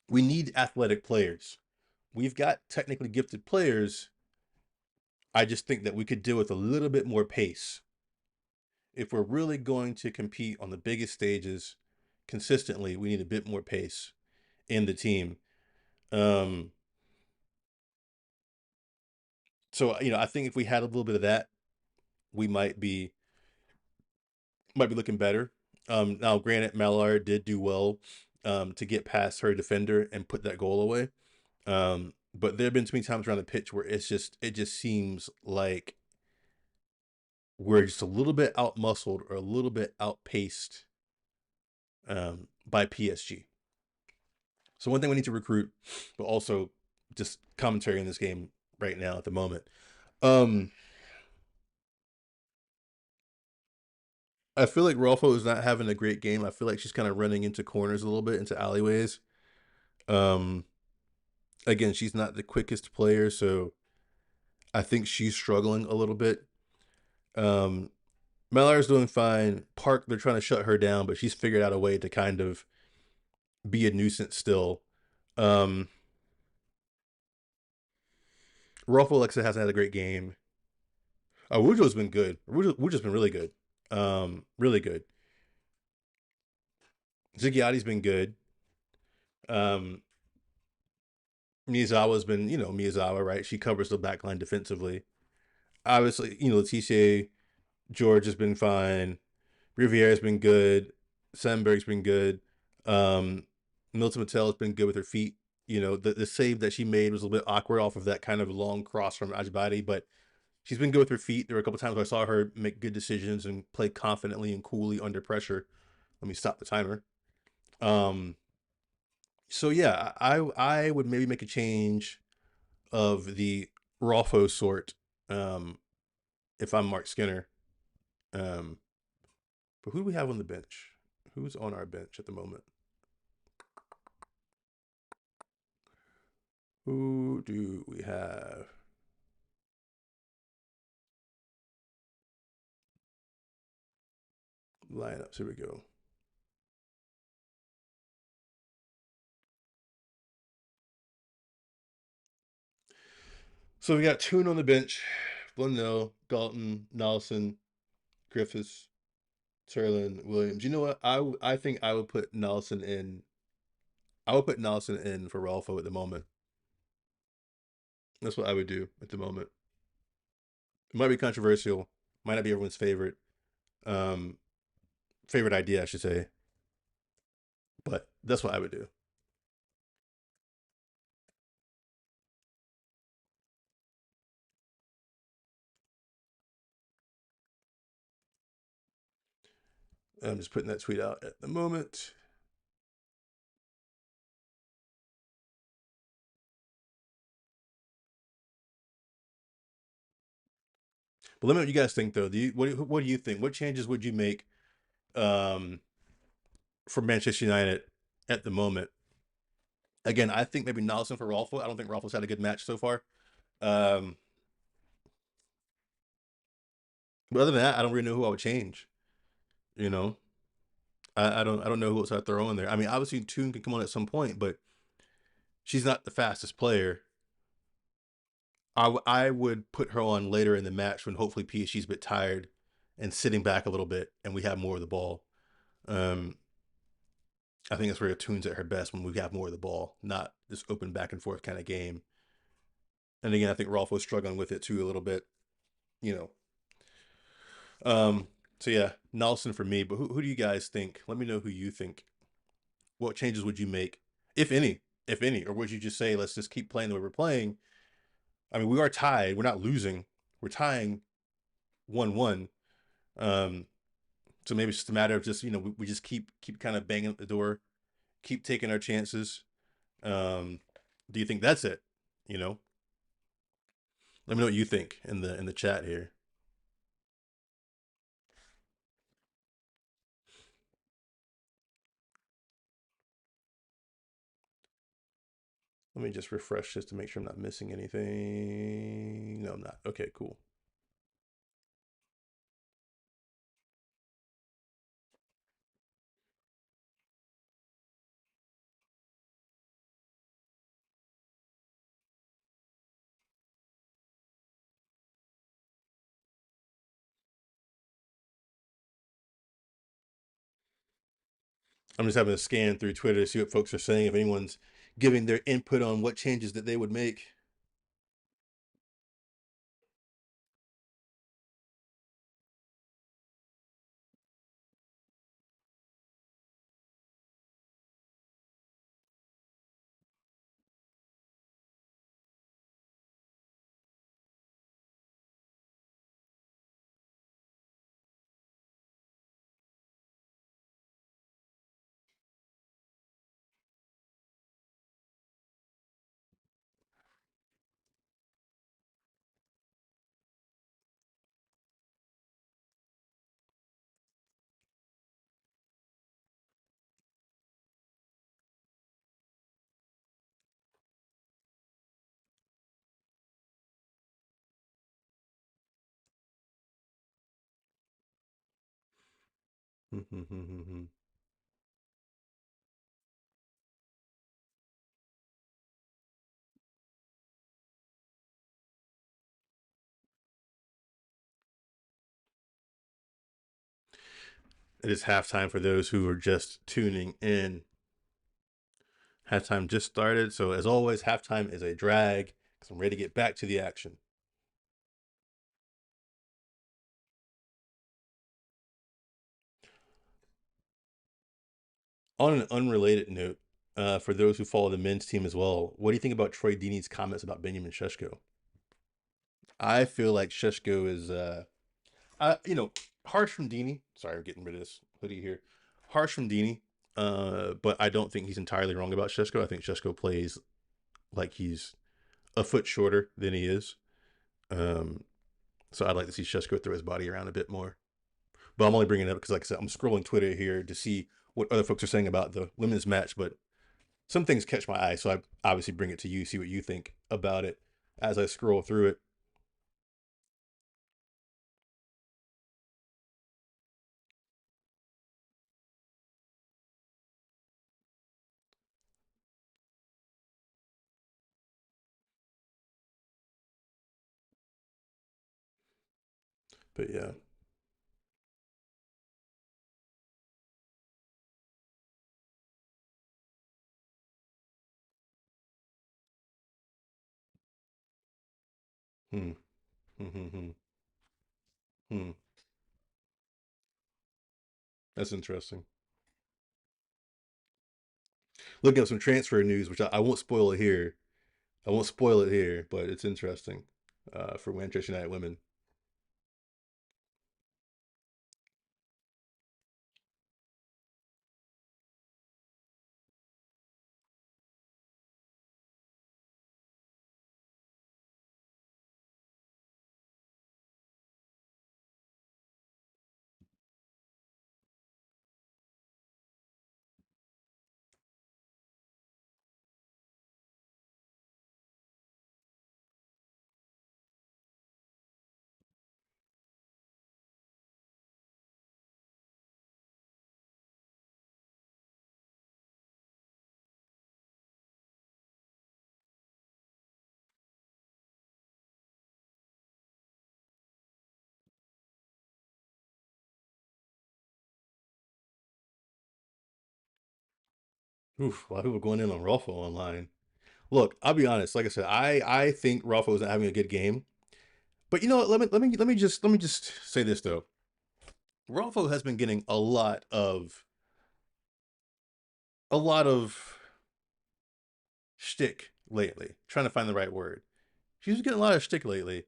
we need athletic players. We've got technically gifted players. I just think that we could deal with a little bit more pace. If we're really going to compete on the biggest stages consistently, we need a bit more pace in the team. Um, so I think if we had a little bit of that, we might be looking better. Now, granted, Mallard did do well to get past her defender and put that goal away. But there have been too many times around the pitch where it just seems like we're just a little bit outmuscled or a little bit outpaced by PSG. So one thing we need to recruit, but also just commentary in this game right now at the moment. Um, I feel like Rolfo is not having a great game. I feel like she's kind of running into corners a little bit, into alleyways. Um, Again, she's not the quickest player, so I think she's struggling a little bit. Um, Mallar's doing fine. Park, they're trying to shut her down, but she's figured out a way to kind of be a nuisance still. Um, Rolfo Alexa hasn't had a great game. Wujo's been good. Wujo's been really good. Really good. Zigiati's been good. Um, Miyazawa's been, Miyazawa, right? She covers the back line defensively. Obviously, Letitia George has been fine. Riviera's been good. Sandberg's been good. Um, Milton Mattel has been good with her feet. The save that she made was a little bit awkward off of that kind of long cross from Ajibade, but she's been good with her feet. There were a couple times where I saw her make good decisions and play confidently and coolly under pressure. Let me stop the timer. Um, so yeah, I would maybe make a change of the Rolfo sort um, if I'm Mark Skinner. Um, but who do we have on the bench? Who's on our bench at the moment? Who do we have? Lineups. Here we go. So we got Toon on the bench. Blundell, Galton, Nelson, Griffiths, Turlin, Williams. You know what? I think I would put Nelson in. I would put Nelson in for Rolfo at the moment. That's what I would do at the moment. It might be controversial. Might not be everyone's um, favorite idea, I should say. But that's what I would do. I'm just putting that tweet out at the moment. But let me know what you guys think though. What do you think? What changes would you make um, for Manchester United at the moment? Again, I think maybe Nelson for Rolfo. I don't think Rolfo's had a good match so far. Um, but other than that, I don't really know who I would change. You know, I don't know who else I'd throw in there. I mean, obviously Toon can come on at some point, but she's not the fastest player. I would put her on later in the match when hopefully PSG's a bit tired and sitting back a little bit, and we have more of the ball. Um, I think that's where Toon's at her best when we have more of the ball, not this open back and forth kind of game. And again, I think Rolf was struggling with it too a little bit, you know. So yeah, Nelson for me. But who do you guys think? Let me know who you think. What changes would you make, if any, if any, or would you just say let's just keep playing the way we're playing? I mean, we are tied. We're not losing. We're tying 1-1. Um, so maybe it's just a matter of just we just keep kind of banging at the door, keep taking our chances. Um, do you think that's it? You know, let me know what you think in the chat here. Let me just refresh this to make sure I'm not missing anything. No, I'm not. Okay, cool. I'm just having a scan through Twitter to see what folks are saying. If anyone's giving their input on what changes that they would make. It is halftime for those who are just tuning in. Halftime just started, so as always, halftime is a drag because I'm ready to get back to the action. On an unrelated note, for those who follow the men's team as well, what do you think about Troy Deeney's comments about Benjamin Sheshko? I feel like Sheshko is, harsh from Deeney. Sorry, I'm getting rid of this hoodie here. Harsh from Deeney, but I don't think he's entirely wrong about Sheshko. I think Sheshko plays like he's a foot shorter than he is. Um, so I'd like to see Sheshko throw his body around a bit more. But I'm only bringing it up because, like I said, I'm scrolling Twitter here to see what other folks are saying about the women's match. But some things catch my eye, so I obviously bring it to you, see what you think about it as I scroll through it. But yeah. Hmm. Hmm. Hmm. Hmm. Hmm. That's interesting. Looking up some transfer news, which I won't spoil it here. I won't spoil it here, but it's interesting for Manchester United women. Oof, a lot of people going in on Rolfo online. Look, I'll be honest. Like I said, I think Rolfo is not having a good game. But you know what? Let me just say this though. Rolfo has been getting a lot of shtick lately. Trying to find the right word. She's getting a lot of shtick lately.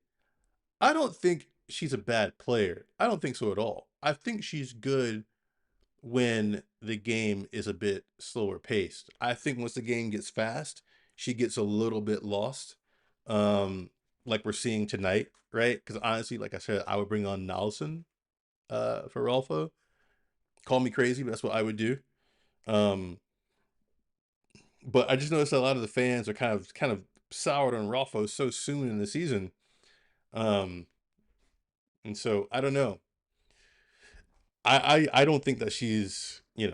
I don't think she's a bad player. I don't think so at all. I think she's good when the game is a bit slower paced. I think once the game gets fast, she gets a little bit lost. Um, like we're seeing tonight, right? Because honestly, like I said, I would bring on Nelson for Rolfo. Call me crazy, but that's what I would do. Um, but I just noticed a lot of the fans are kind of soured on Rolfo so soon in the season. Um, and so I don't know. I don't think that she's. I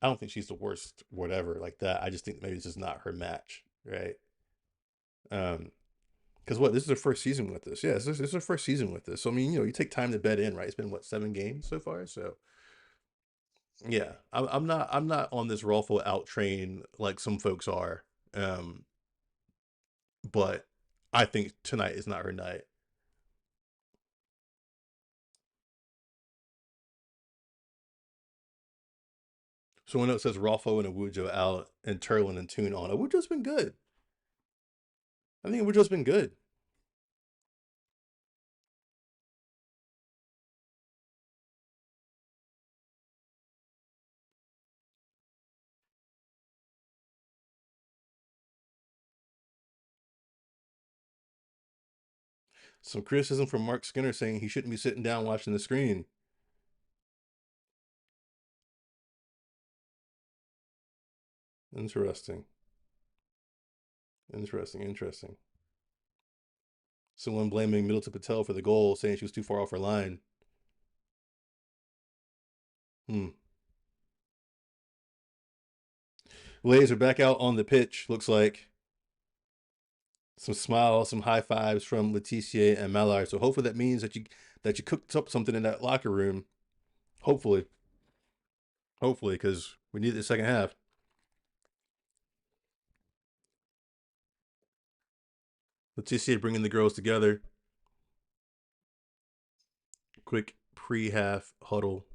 don't think she's the worst, whatever, like that. I just think maybe this is not her match, right? Um, because what this is her first season with this. Yeah, this is her first season with this. So I mean, you take time to bed in, right? It's been what 7 games so far. So yeah, I'm not on this Rolfo out train like some folks are. Um, but I think tonight is not her night. So when it says Rolfo and Awujo out and Turlin and Tune on, Awujo's been good. I think Awujo's been good. Some criticism from Mark Skinner saying he shouldn't be sitting down watching the screen. Interesting. Interesting. Someone blaming Middleton Patel for the goal, saying she was too far off her line. Hmm. Blaze are back out on the pitch. Looks like some smiles, some high fives from Leticia and Mallard. So hopefully that means that you cooked up something in that locker room. Hopefully, hopefully, because we need the second half. Leticia bringing the girls together. Quick pre-half huddle.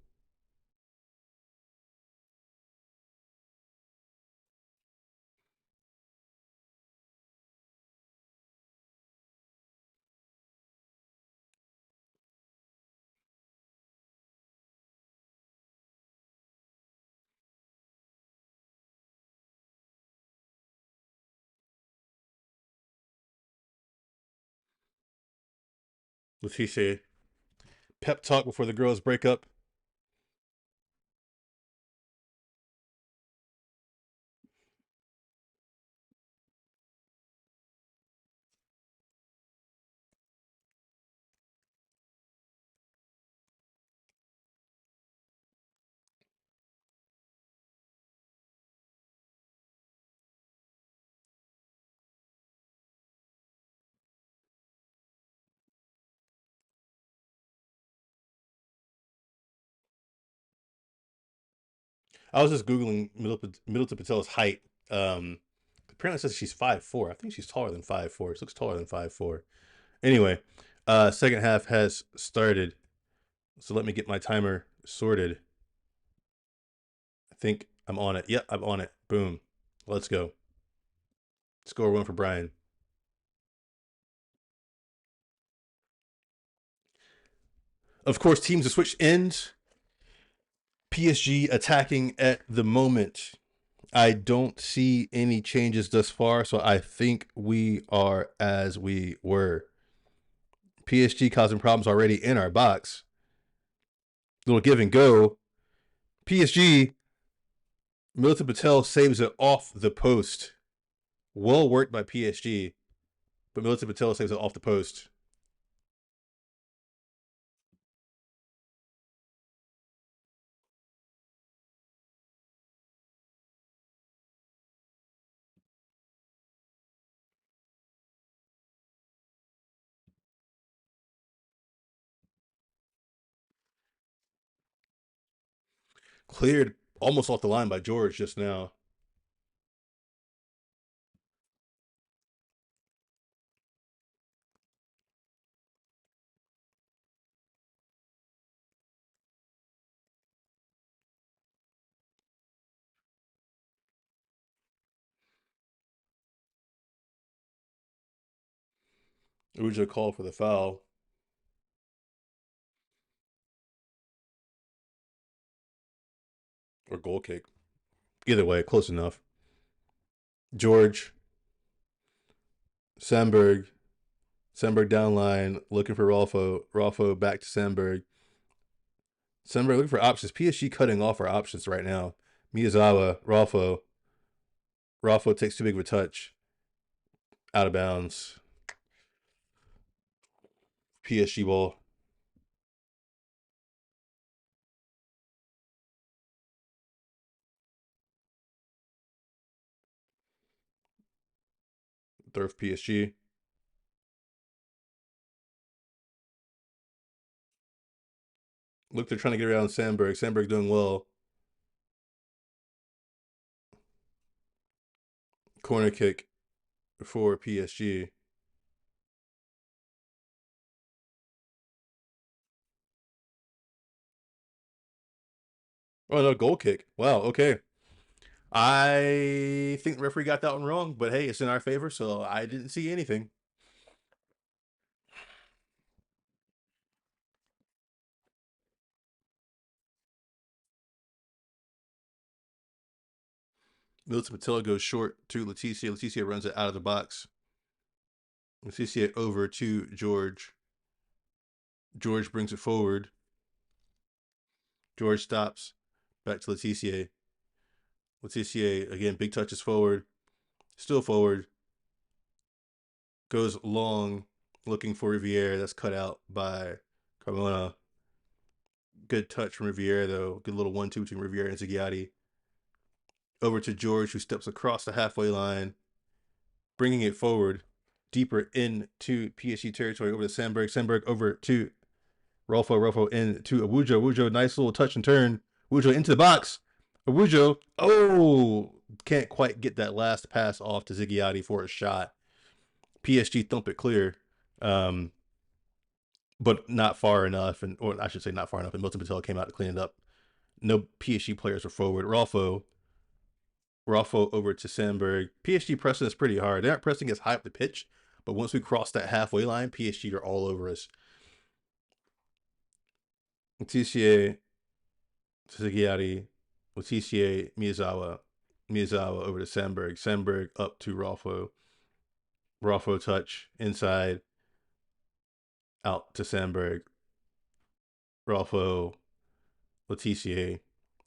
Leticia pep talk before the girls break up. I was just googling Middleton Patel's height. Um, Apparently it says she's 5'4". I think she's taller than 5'4". She looks taller than 5'4". Anyway, second half has started. So let me get my timer sorted. I think I'm on it. Yep, I'm on it. Boom. Let's go. Score one for Bryan. Of course, teams have switched ends. PSG attacking at the moment. I don't see any changes thus far, so I think we are as we were. PSG causing problems already in our box. Little give and go. PSG, Milton Patel saves it off the post. Well worked by PSG, but Milton Patel saves it off the post. Cleared Almost off the line by George just now. Uja called for the foul or goal kick. Either way, close enough. George, Sandberg, Sandberg down line, looking for Rolfo. Rolfo back to Sandberg. Sandberg looking for options. PSG cutting off our options right now. Miyazawa, Rolfo. Rolfo takes too big of a touch. Out of bounds. PSG ball. Third for PSG. Look, they're trying to get around Sandberg. Sandberg doing well. Corner kick for PSG. Oh, no, goal kick. Wow, okay. I think the referee got that one wrong, but hey, it's in our favor, so I didn't see anything. Milton Patel goes short to Leticia. Leticia runs it out of the box. Leticia over to George. George brings it forward. George stops. Back to Leticia. Leticia, again, big touches forward. Still forward. Goes long, looking for Riviere. That's cut out by Carmona. Good touch from Riviere, though. Good little 1-2 between Riviere and Ziggiatti. Over to George, who steps across the halfway line, bringing it forward, deeper into PSG territory. Over to Sandberg. Sandberg over to Rolfo. Rolfo into Awujo. Awujo, nice little touch and turn. Awujo into the box. Awujo, oh, can't quite get that last pass off to Ziggiatti for a shot. PSG thump it clear. Um, but not far enough, or I should say not far enough. And Milton Patel came out to clean it up. No PSG players were forward. Rolfo over to Sandberg. PSG pressing us pretty hard. They aren't pressing us high up the pitch, but once we cross that halfway line, PSG are all over us. TCA, Suzuki, Leticia, Miyazawa. Miyazawa over to Sandberg. Sandberg up to Rolfo. Rolfo touch inside. Out to Sandberg. Rolfo, Leticia.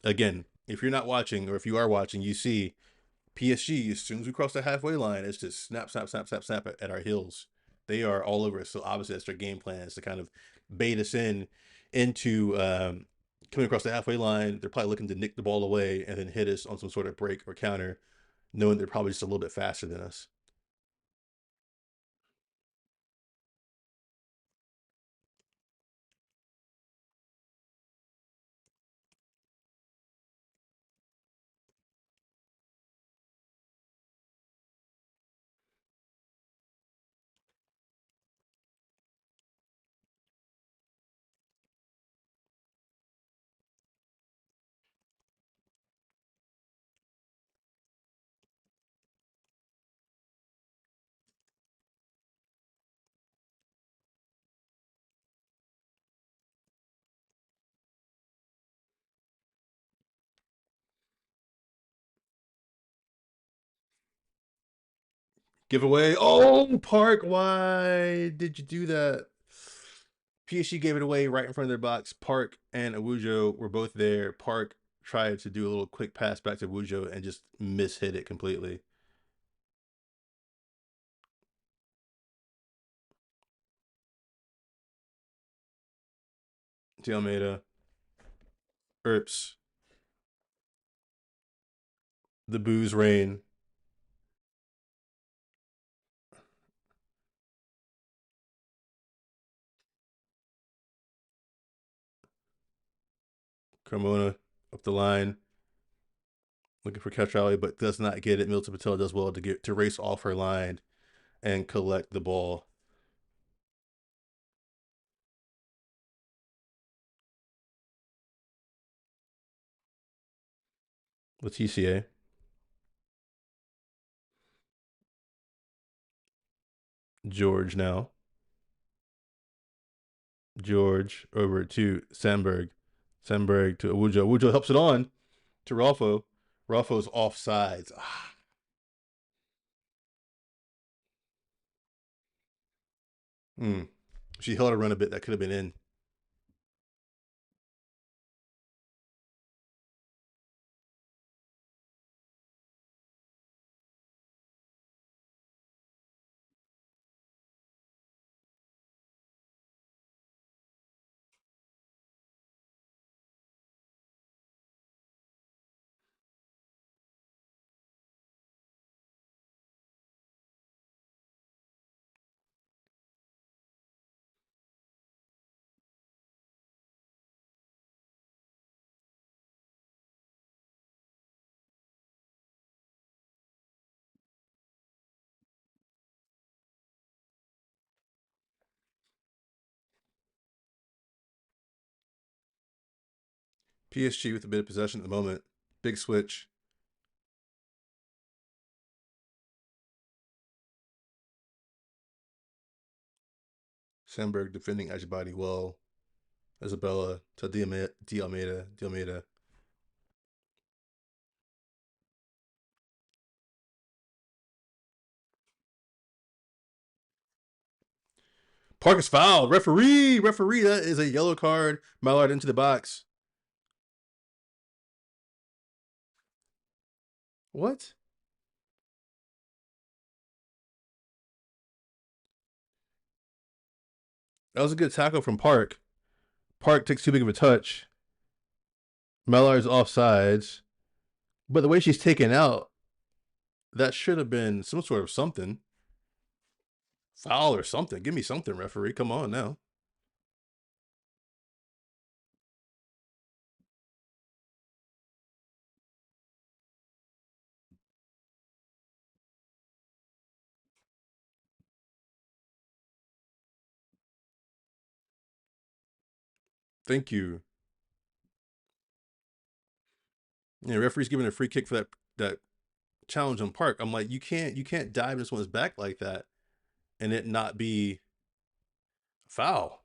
Again, if you're not watching, or if you are watching, you see PSG, as soon as we cross the halfway line, it's just snap, snap, snap, snap, snap at our heels. They are all over us. So obviously that's their game plan, is to kind of bait us into coming across the halfway line. They're probably looking to nick the ball away and then hit us on some sort of break or counter, knowing they're probably just a little bit faster than us. Giveaway. Oh, Park, why did you do that? PSG gave it away right in front of their box. Park and Awujo were both there. Park tried to do a little quick pass back to Awujo and just mishit it completely. To Almeida. Earps. The booze rain. Carmona up the line. looking for catch alley, but does not get it. Manutd Patel does well to race off her line and collect the ball. Leticia. George now. George over to Sandberg. Sandberg to Awujo. Awujo helps it on to Rolfo. Rolfo's offsides. She held her run a bit. That could have been in. PSG with a bit of possession at the moment. Big switch. Sandberg defending Ajibadi well. Isabella to D'Almeida. Park is fouled. Referee. That is a yellow card. Mallard into the box. What? That was a good tackle from Park. Park takes too big of a touch. Mallard's offsides. But the way she's taken out, that should have been some sort of something. Foul or something. Give me something, referee. Come on now. Thank you. Yeah, referee's giving a free kick for that challenge on Park. I'm like, you can't dive this one's back like that and it not be foul.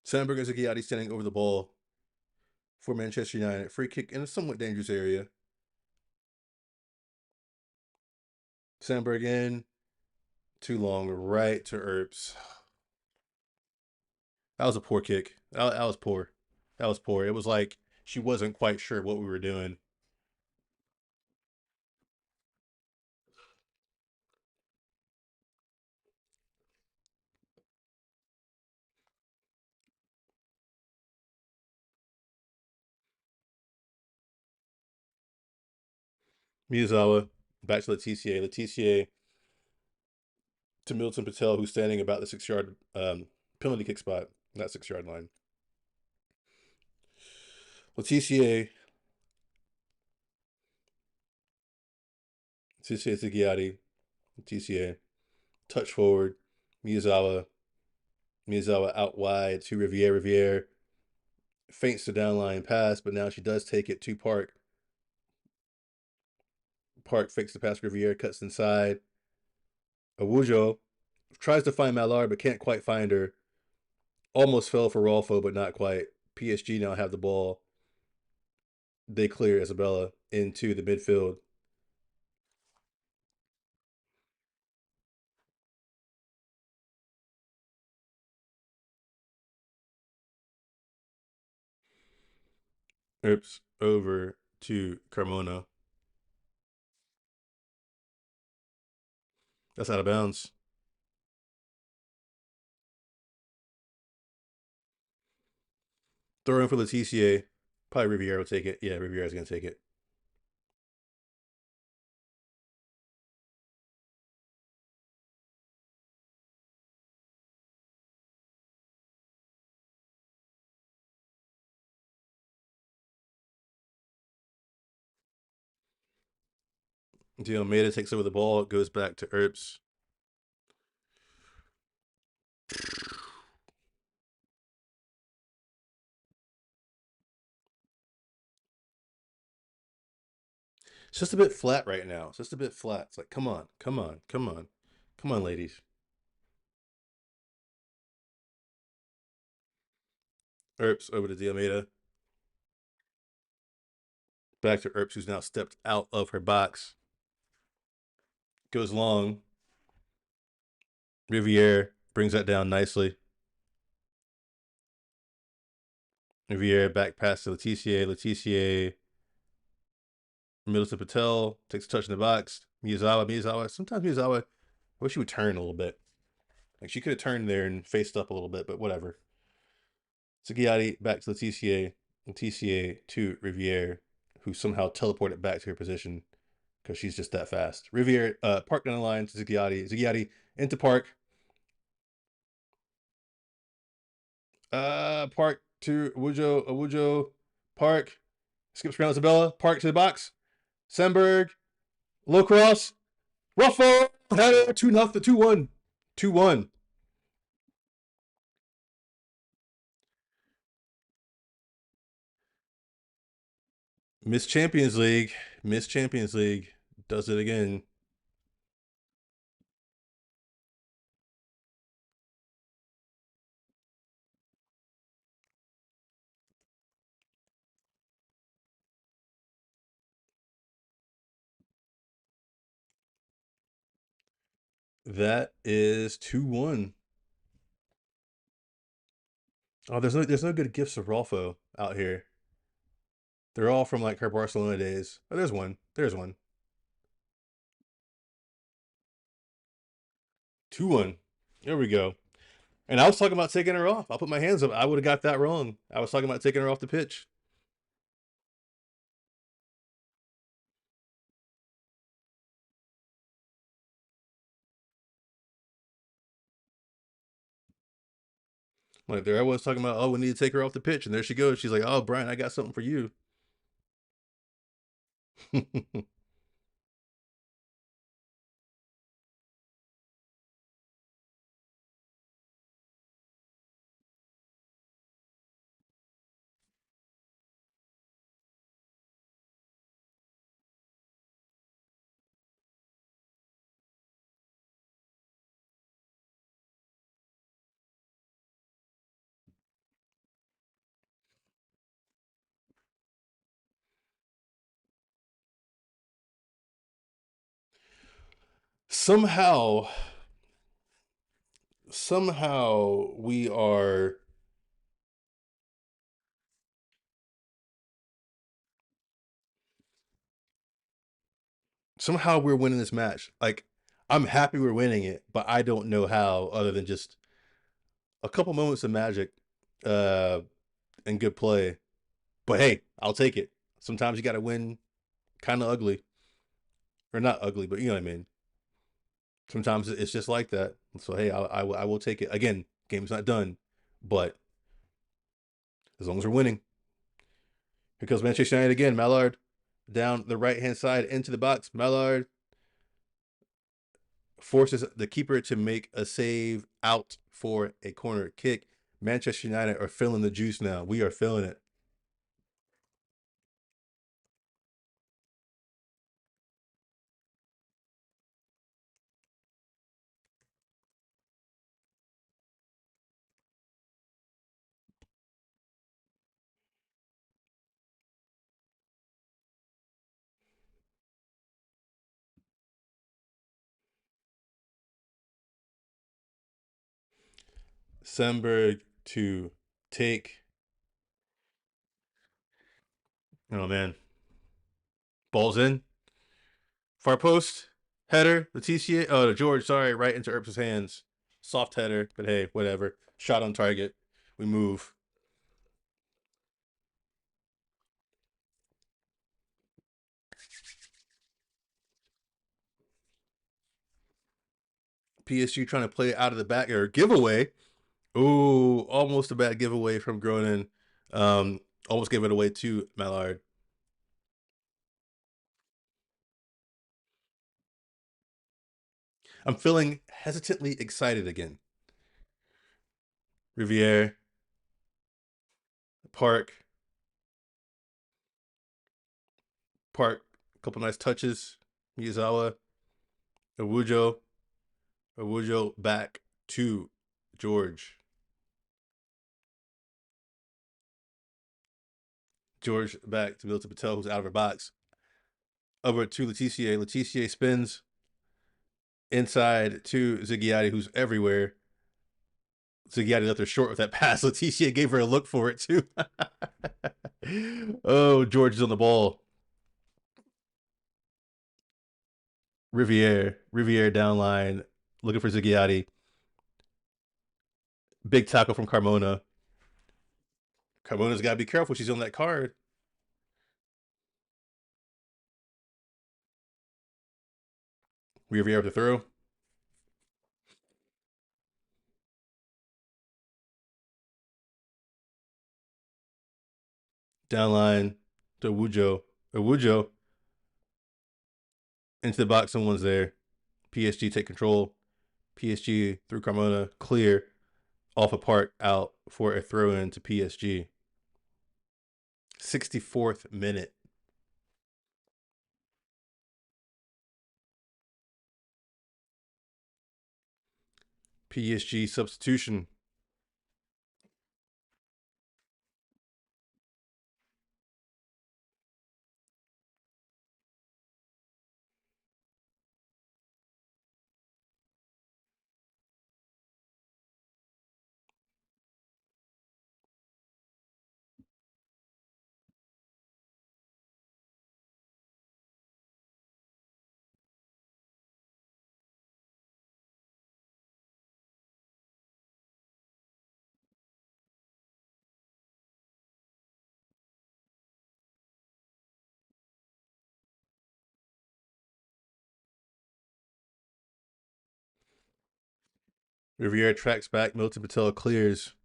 Sandberg and Zagiati standing over the ball for Manchester United. Free kick in a somewhat dangerous area. Sandberg in. Too long. Right to Earps. That was a poor kick. That was poor. That was poor. It was like she wasn't quite sure what we were doing. Miyazawa back to Leticia. Leticia to Milton Patel, who's standing about the 6 yard penalty kick spot, not 6 yard line. Leticia Zigiati. Leticia touch forward. Miyazawa out wide to Riviere. Riviere feints the downline pass, but now she does take it to Park. Park fakes the pass. Riviere cuts inside. Awujo tries to find Mallard, but can't quite find her. Almost fell for Rolfo, but not quite. PSG now have the ball. They clear Isabella into the midfield. Oops, over to Carmona. That's out of bounds. Throw in for Leticia. Probably Riviere will take it. Yeah, Riviere's going to take it. Almeida takes over the ball. It goes back to Earps. It's just a bit flat right now. It's just a bit flat. It's like, come on, come on, come on, come on, ladies. Earps over to Almeida. Back to Earps, who's now stepped out of her box. Goes long. Riviere brings that down nicely. Riviere back pass to Leticia. Leticia middle to Patel. Takes a touch in the box. Miyazawa. Sometimes Miyazawa, I wish she would turn a little bit. Like she could have turned there and faced up a little bit, but whatever. Ziggiatti back to Leticia. Leticia to Riviere, who somehow teleported back to her position because she's just that fast. Riviere parked down the line to Ziggiatti. Ziggiatti into Park. Park to Awujo. Park. Skips around Isabella. Park to the box. Semberg. Low cross. Ruffo. Header. 2-0. 2-1. 2-1. Miss Champions League. Miss Champions League. Does it again. That is 2-1. Oh, there's no good gifts of Rolfo out here. They're all from like her Barcelona days. Oh, there's one. There's one. 2-1. There we go. And I was talking about taking her off. I'll put my hands up. I would have got that wrong. I was talking about taking her off the pitch. Like there I was talking about, oh, we need to take her off the pitch. And there she goes. She's like, oh, Bryan, I got something for you. somehow, somehow we are somehow we're winning this match. Like I'm happy we're winning it, but I don't know how other than just a couple moments of magic uh and good play. But hey, I'll take it. Sometimes you got to win kind of ugly, or not ugly, but you know what I mean. Sometimes it's just like that. So hey, I will take it. Again, game's not done, but as long as we're winning. Here comes Manchester United again. Mallard down the right hand side into the box. Mallard forces the keeper to make a save out for a corner kick. Manchester United are feeling the juice now. We are feeling it. Semberg to take. Oh man, balls in. Far post. Header, Letitia. Oh, George, sorry, right into Earps' hands. Soft header, but hey, whatever. Shot on target. We move. PSG trying to play it out of the back or giveaway. Ooh, almost a bad giveaway from Groningen. Almost gave it away to Mallard. I'm feeling hesitantly excited again. Riviere, Park, Park, a couple nice touches. Miyazawa, Awujo, Awujo back to George. George back to Milton Patel, who's out of her box. Over to Letitia. Letitia spins inside to Ziggiati, who's everywhere. Ziggiati left her short with that pass. Letitia gave her a look for it, too. Oh, George is on the ball. Riviere down line, looking for Ziggiati. Big tackle from Carmona. Carmona's got to be careful. She's on that card. Riviere with the throw. Down line to Awujo. Awujo into the box. Someone's there. PSG take control. PSG through Carmona. Clear. Off a Park out for a throw in to PSG. 64th minute. PSG substitution. Riviere tracks back. Milton Patel clears.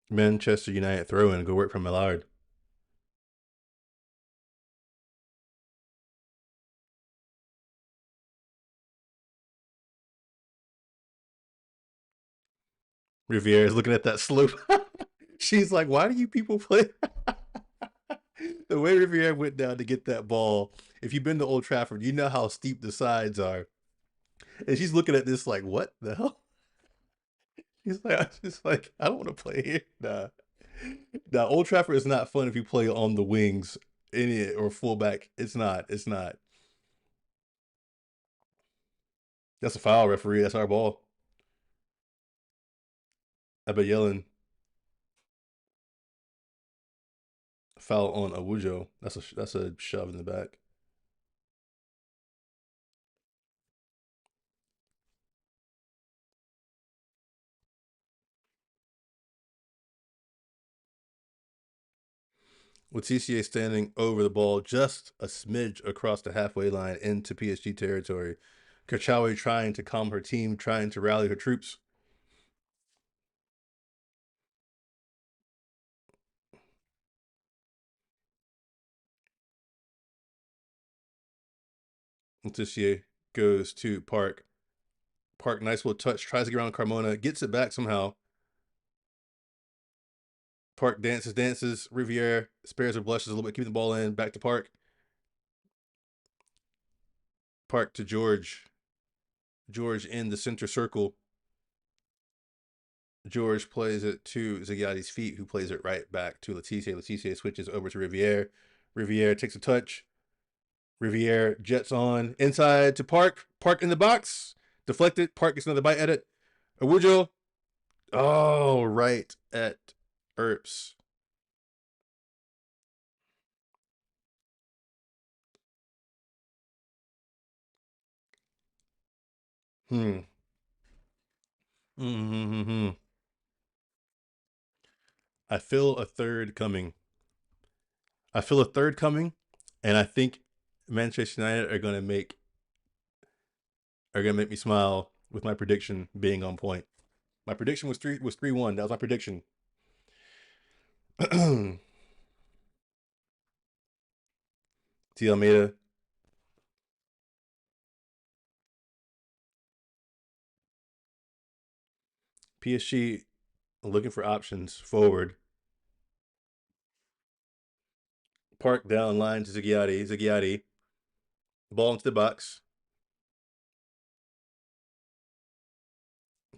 Manchester United throw in. Good work from Millard. Riviere is looking at that slope. She's like, why do you people play? The way Riviere went down to get that ball, if you've been to Old Trafford, you know how steep the sides are. And she's looking at this like, what the hell? She's like, I don't want to play here. Nah. Nah, Old Trafford is not fun if you play on the wings in it or fullback. It's not. It's not. That's a foul, referee. That's our ball. I bet yelling foul on Awujo. That's a shove in the back. With TCA standing over the ball just a smidge across the halfway line into PSG territory. Kachawi trying to calm her team, trying to rally her troops. TCA goes to Park. Park, nice little touch, tries to get around Carmona, gets it back somehow. Park dances. Riviere spares her blushes a little bit, keeping the ball in. Back to Park. Park to George. George in the center circle. George plays it to Zaghiati's feet, who plays it right back to Letitia. Letitia switches over to Riviere. Riviere takes a touch. Riviere jets on inside to Park. Park in the box. Deflected. Park gets another bite at it. Awujo. Oh, right at Earps. Hmm. Mm-hmm. I feel a third coming. I feel a third coming, and I think Manchester United are gonna make me smile with my prediction being on point. My prediction was 3-1. That was my prediction. T Almeida, PSG looking for options forward. Park down line to Ziggiati. Ziggiati, ball into the box.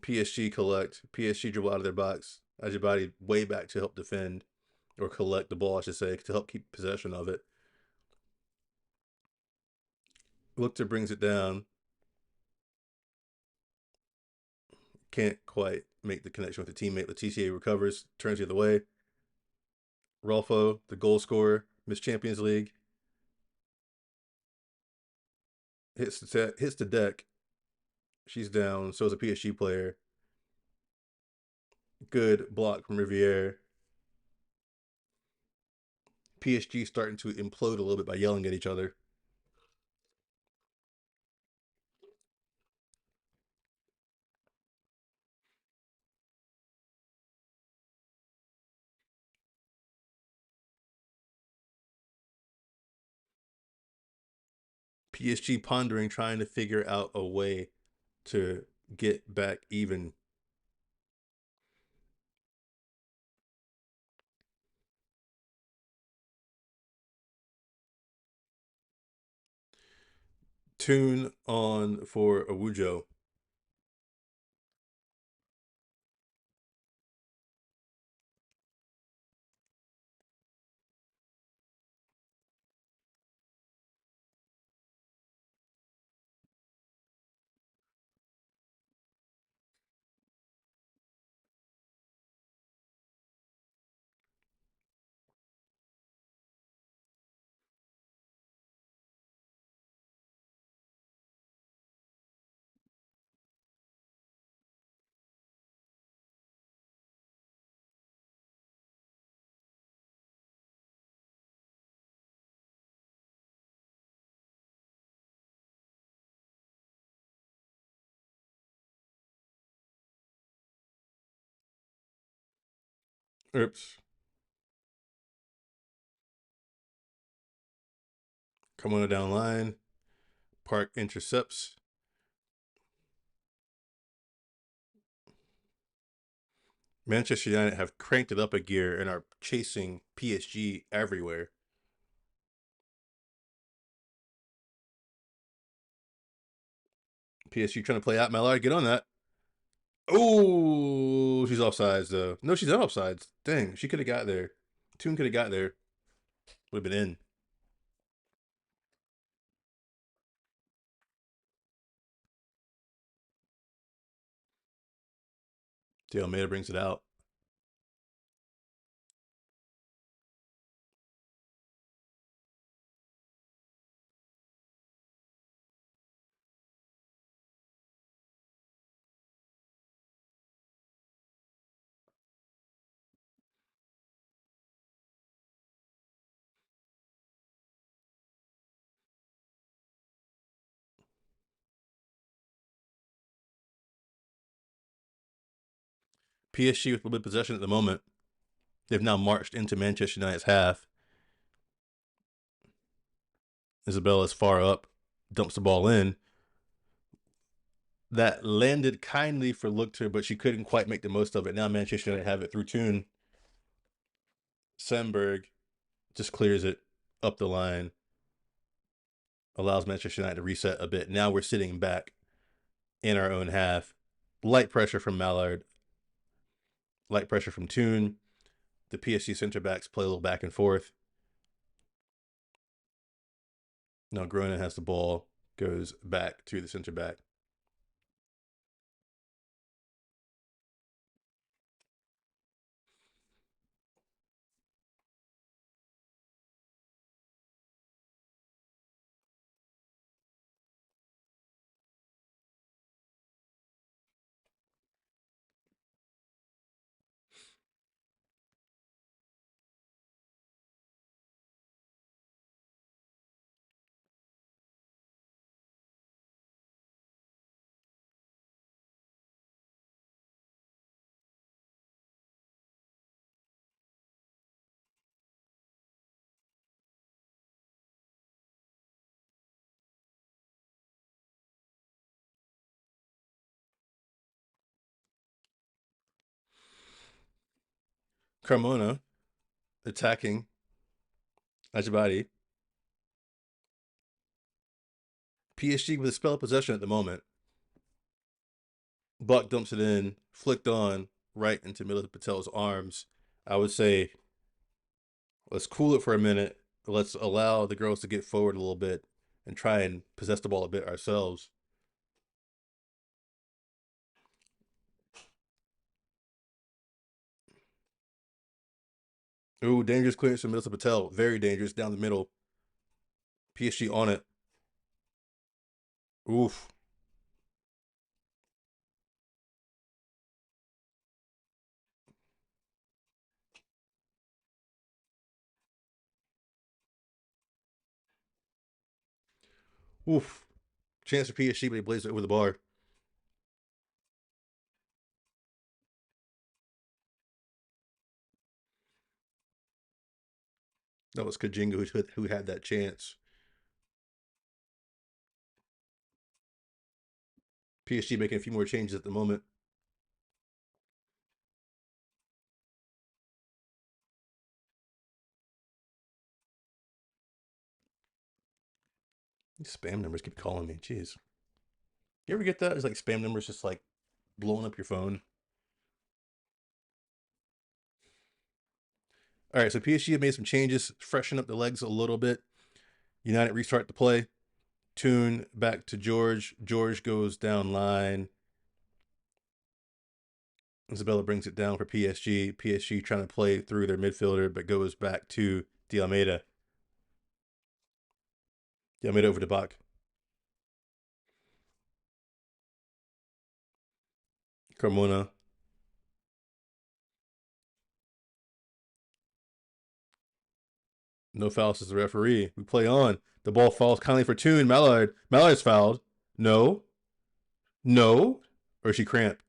PSG collect. PSG dribble out of their box. Ajibadi way back to help defend or collect the ball, I should say, to help keep possession of it. Lookter brings it down. Can't quite make the connection with the teammate. Letitia recovers, turns the other way. Rolfo, the goal scorer, Miss Champions League, hits the deck. She's down. So is a PSG player. Good block from Riviere. PSG starting to implode a little bit by yelling at each other. PSG pondering, trying to figure out a way to get back even. Tune on for Awujo. Earps coming down line. Park intercepts. Manchester United have cranked it up a gear and are chasing PSG everywhere. PSG trying to play out. Mallard, get on that. Oh, she's offsides though. No, she's not offsides. Dang, she could have got there. Toon could have got there. Would have been in. T Almeida brings it out. PSG with a little bit of possession at the moment. They've now marched into Manchester United's half. Isabella is far up, dumps the ball in. That landed kindly for Lookter, but she couldn't quite make the most of it. Now Manchester United have it through Toon. Semberg just clears it up the line, allows Manchester United to reset a bit. Now we're sitting back in our own half. Light pressure from Mallard, light pressure from Toon. The PSG center backs play a little back and forth. Now Grona has the ball, goes back to the center back. Carmona attacking Ajibadi. PSG with a spell of possession at the moment. Buck dumps it in, flicked on right into Manutd Patel's arms. I would say, let's cool it for a minute. Let's allow the girls to get forward a little bit and try and possess the ball a bit ourselves. Ooh, dangerous clearance from Manutd Patel. Very dangerous down the middle. PSG on it. Oof. Oof. Chance for PSG, but he blazed it over the bar. That was Kajinga who had that chance. PSG making a few more changes at the moment. These spam numbers keep calling me. Jeez. You ever get that? It's like spam numbers just like blowing up your phone. All right, so PSG have made some changes, freshen up the legs a little bit. United restart the play. Tune back to George. George goes down line. Isabella brings it down for PSG. PSG trying to play through their midfielder, but goes back to De Almeida. De Almeida over to Bach. Carmona. No foul, says the referee. We play on. The ball falls kindly for Tune. Mallard. Mallard's fouled. No. No. Or is she cramped?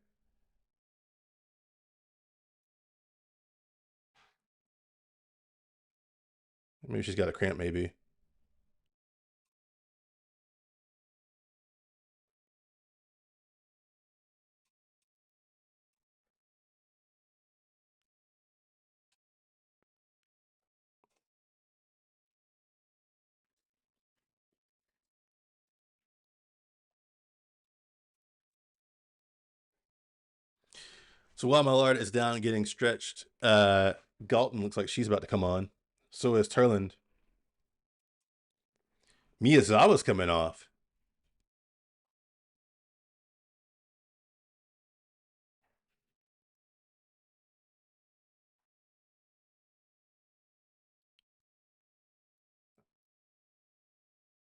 Maybe she's got a cramp, maybe. So while Mallard is down getting stretched, Galton looks like she's about to come on. So is Turland. Miyazawa's coming off.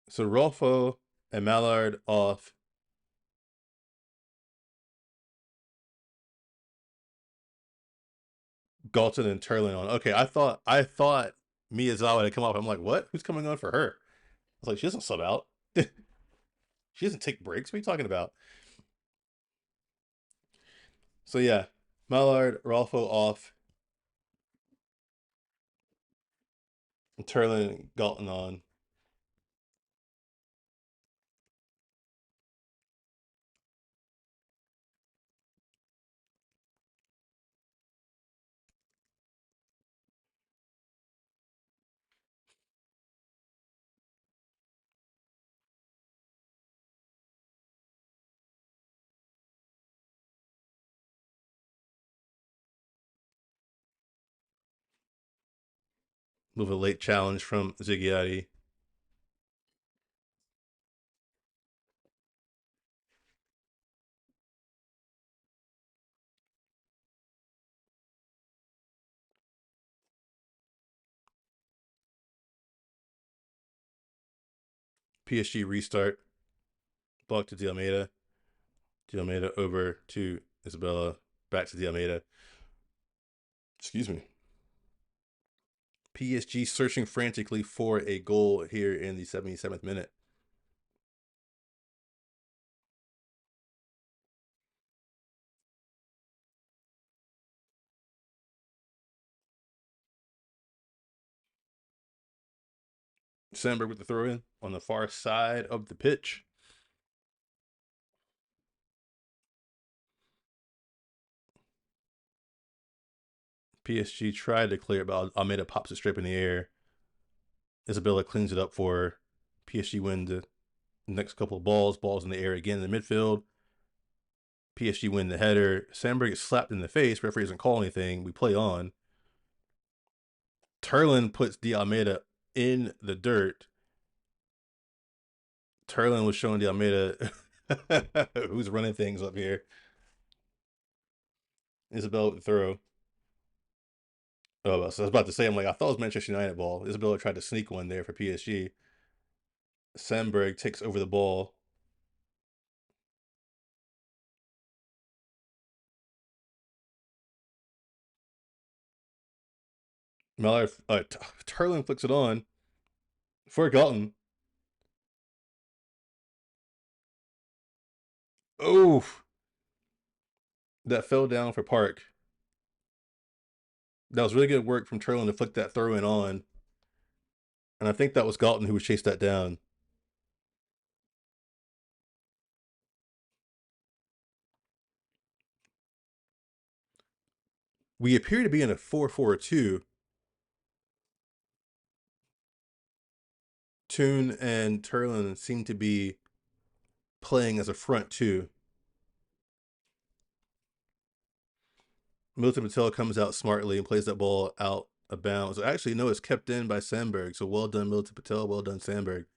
So Rolfo and Mallard off. Galton and Turlin on. Okay, I thought Miyazawa had come off. I'm like, what? Who's coming on for her? I was like, she doesn't sub out. She doesn't take breaks. What are you talking about? So yeah, Mallard, Rolfo off, and Turlin and Galton on. Move a late challenge from Ziggiati. PSG restart. Block to De Almeida. De Almeida over to Isabella. Back to De Almeida. Excuse me. PSG searching frantically for a goal here in the 77th minute. Sandberg with the throw in on the far side of the pitch. PSG tried to clear it, but Almeida pops it straight in the air. Isabella cleans it up for her. PSG win the next couple of balls. Balls in the air again in the midfield. PSG win the header. Sandberg is slapped in the face. Referee doesn't call anything. We play on. Turlin puts De Almeida in the dirt. Turlin was showing De Almeida who's running things up here. Isabella with the throw. Oh, so I was about to say, I'm like, I thought it was Manchester United ball. Isabella tried to sneak one there for PSG. Sandberg takes over the ball. Mallard, Turlin flicks it on for Galton. Oh, that fell down for Park. That was really good work from Turlin to flick that throw in on. And I think that was Galton who was chased that down. We appear to be in a 4-4-2. Toon and Turlin seem to be playing as a front two. Milton Patel comes out smartly and plays that ball out of bounds. Actually, no, it's kept in by Sandberg. So well done, Milton Patel. Well done, Sandberg.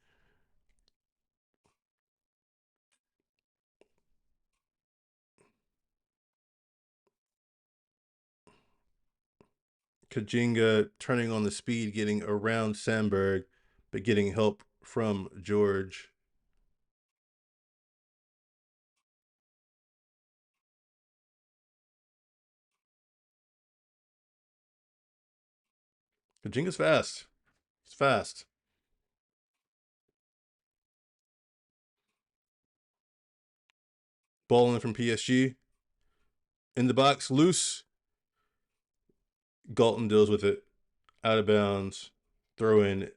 Kajinga turning on the speed, getting around Sandberg, but getting help from George. Kajinga's fast. He's fast. Ball in from PSG. In the box, loose. Galton deals with it. Out of bounds. Throw in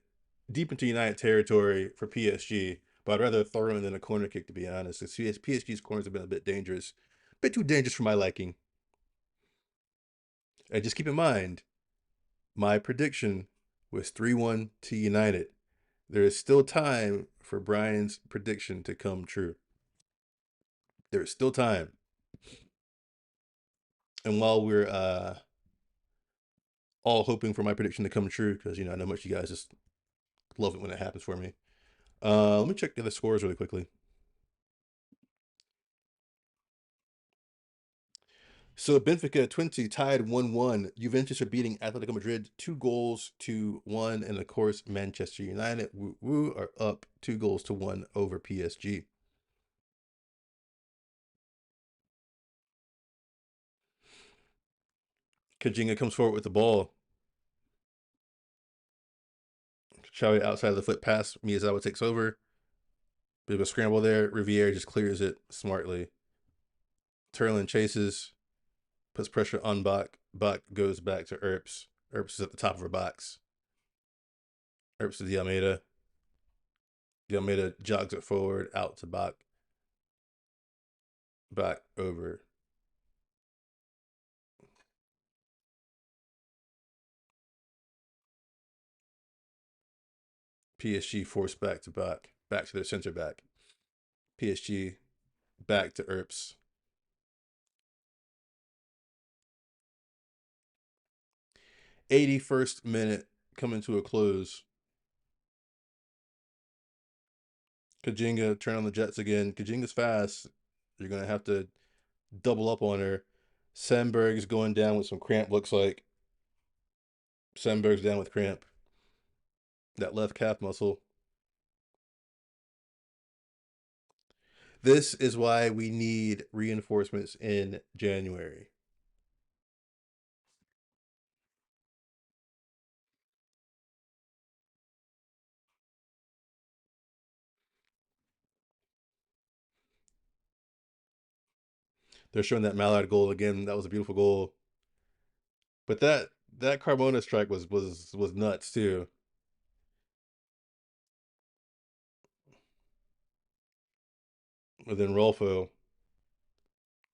deep into United territory for PSG. But I'd rather throw in than a corner kick, to be honest. PSG's corners have been a bit dangerous. A bit too dangerous for my liking. And just keep in mind, my prediction was 3-1 to United. There is still time for Bryan's prediction to come true. There is still time. And while we're all hoping for my prediction to come true, because I know much you guys just love it when it happens for me. Let me check the other scores really quickly. So Benfica 20 tied 1-1. Juventus are beating Atletico Madrid 2-1. And of course, Manchester United are up 2-1 over PSG. Kajinga comes forward with the ball. Xavi outside of the foot pass. Miyazawa takes over. Bit of a scramble there. Riviere just clears it smartly. Turlin chases. Puts pressure on Bach. Bach goes back to Earps. Earps is at the top of her box. Earps to Almeida. Almeida jogs it forward, out to Bach. Back over. PSG forced back to Bach. Back to their center back. PSG back to Earps. 81st minute coming to a close. Kajinga turn on the Jets again. Kajinga's fast. You're going to have to double up on her. Sandberg's going down with some cramp, looks like. Sandberg's down with cramp. That left calf muscle. This is why we need reinforcements in January. They're showing that Mallard goal again. That was a beautiful goal. But that Carmona strike was nuts too. And then Rolfo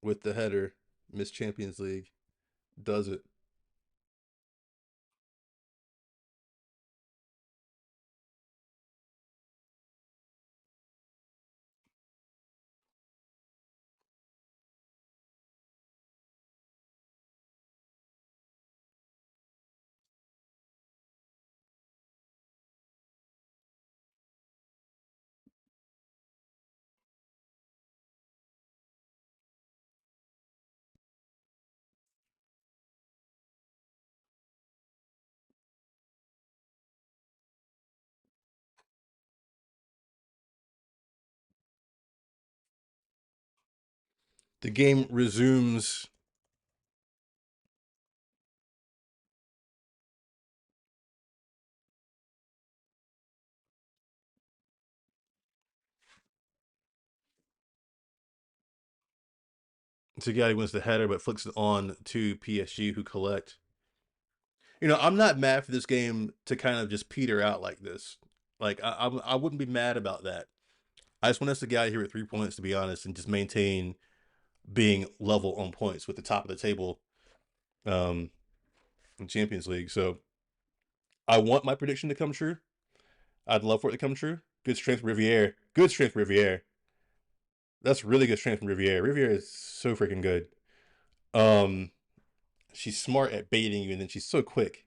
with the header, Miss Champions League, does it. The game resumes. Zagatti wins the header, but flicks it on to PSG, who collect. I'm not mad for this game to kind of just peter out like this. Like I wouldn't be mad about that. I just want us to get out of here with 3 points, to be honest, and just maintain being level on points with the top of the table um, in Champions League. So I want my prediction to come true. I'd love for it to come true. Good strength, Riviere. Good strength, Riviere. That's really good strength from Riviere. Riviere is so freaking good. Um, she's smart at baiting you, and then she's so quick.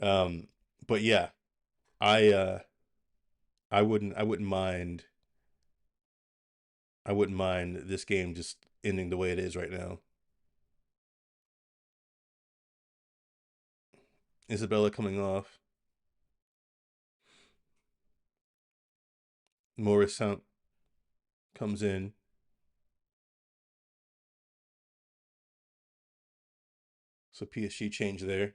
Um, but yeah, I uh, I wouldn't mind this game just ending the way it is right now. Isabella coming off. Morris comes in. So PSG change there.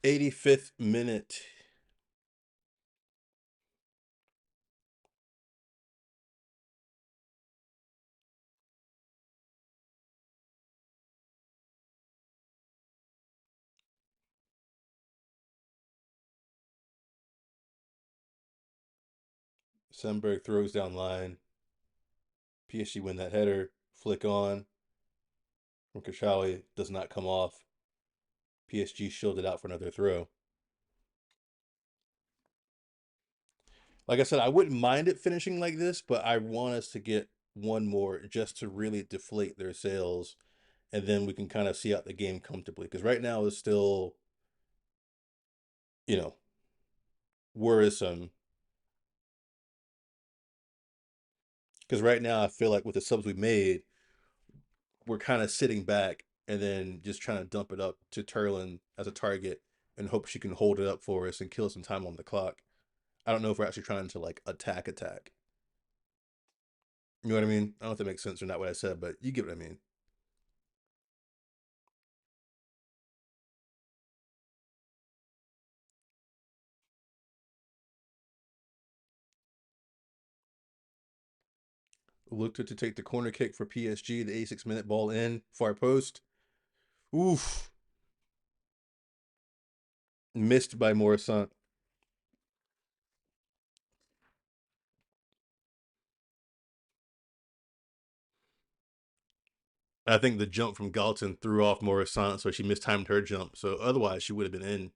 85th minute. Semberg throws down line. PSG win that header. Flick on. From Kashawi does not come off. PSG shielded out for another throw. Like I said, I wouldn't mind it finishing like this, but I want us to get one more just to really deflate their sails, and then we can kind of see out the game comfortably. Because right now is still, you know, worrisome. Because right now I feel like with the subs we made, we're kind of sitting back and then just trying to dump it up to Turlin as a target and hope she can hold it up for us and kill some time on the clock. I don't know if we're actually trying to like attack. You know what I mean? I don't know if that makes sense or not what I said, but you get what I mean. Looked to take the corner kick for PSG, the 86-minute ball in, far post. Oof. Missed by Morrison. I think the jump from Galton threw off Morrison, so she mistimed her jump. So otherwise, she would have been in.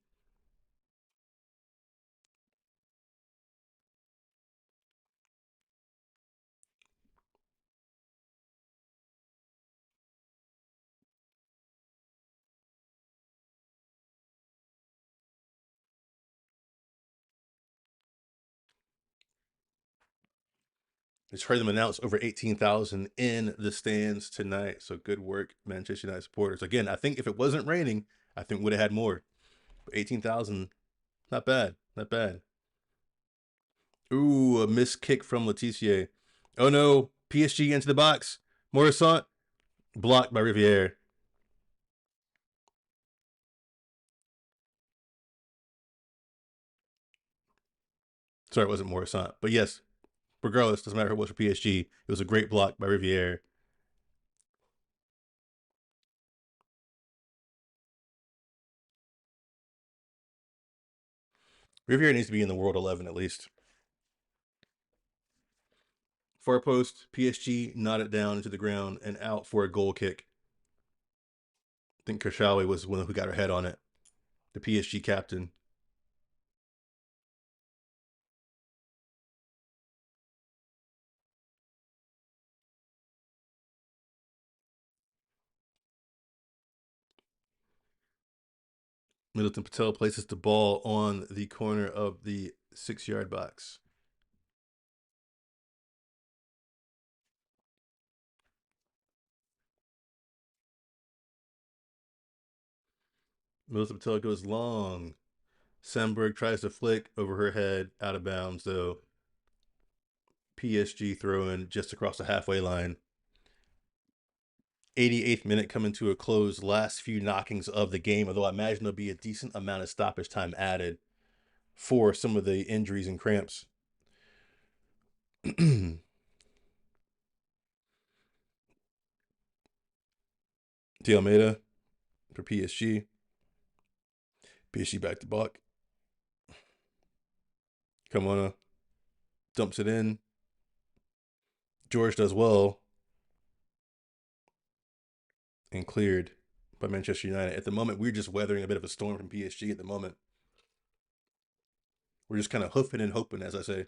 Just heard them announce over 18,000 in the stands tonight. So good work, Manchester United supporters. Again, I think if it wasn't raining, I think would have had more. But 18,000, not bad. Not bad. Ooh, a missed kick from Letitia. Oh no, PSG into the box. Morrison blocked by Riviere. Sorry, it wasn't Morrison. But yes, regardless, doesn't matter who it was for PSG. It was a great block by Riviere. Riviere needs to be in the World 11 at least. Far post, PSG nodded down into the ground and out for a goal kick. I think Kershawi was the one who got her head on it. The PSG captain. Middleton Patel places the ball on the corner of the 6-yard box. Melissa Patel goes long. Semberg tries to flick over her head, out of bounds though. PSG throwing just across the halfway line. 88th minute coming to a close. Last few knockings of the game, although I imagine there'll be a decent amount of stoppage time added for some of the injuries and cramps. Almeida for PSG. PSG back to Buck. Carmona dumps it in. George does well. And cleared by Manchester United. At the moment, we're just weathering a bit of a storm from PSG at the moment. We're just kind of hoofing and hoping, as I say.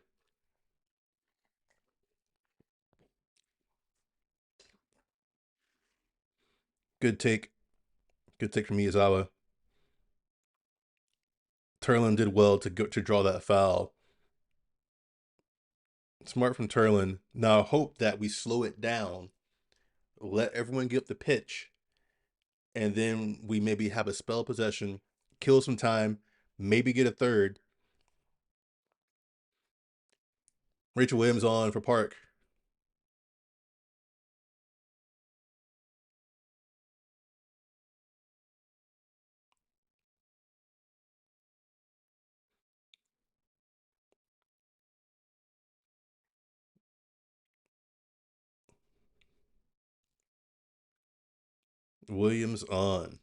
Good take. Good take from Miyazawa. Turlin did well to draw that foul. Smart from Turlin. Now I hope that we slow it down, let everyone get up the pitch, and then we maybe have a spell possession, kill some time, maybe get a third. Rachel Williams on for Park. Williams on.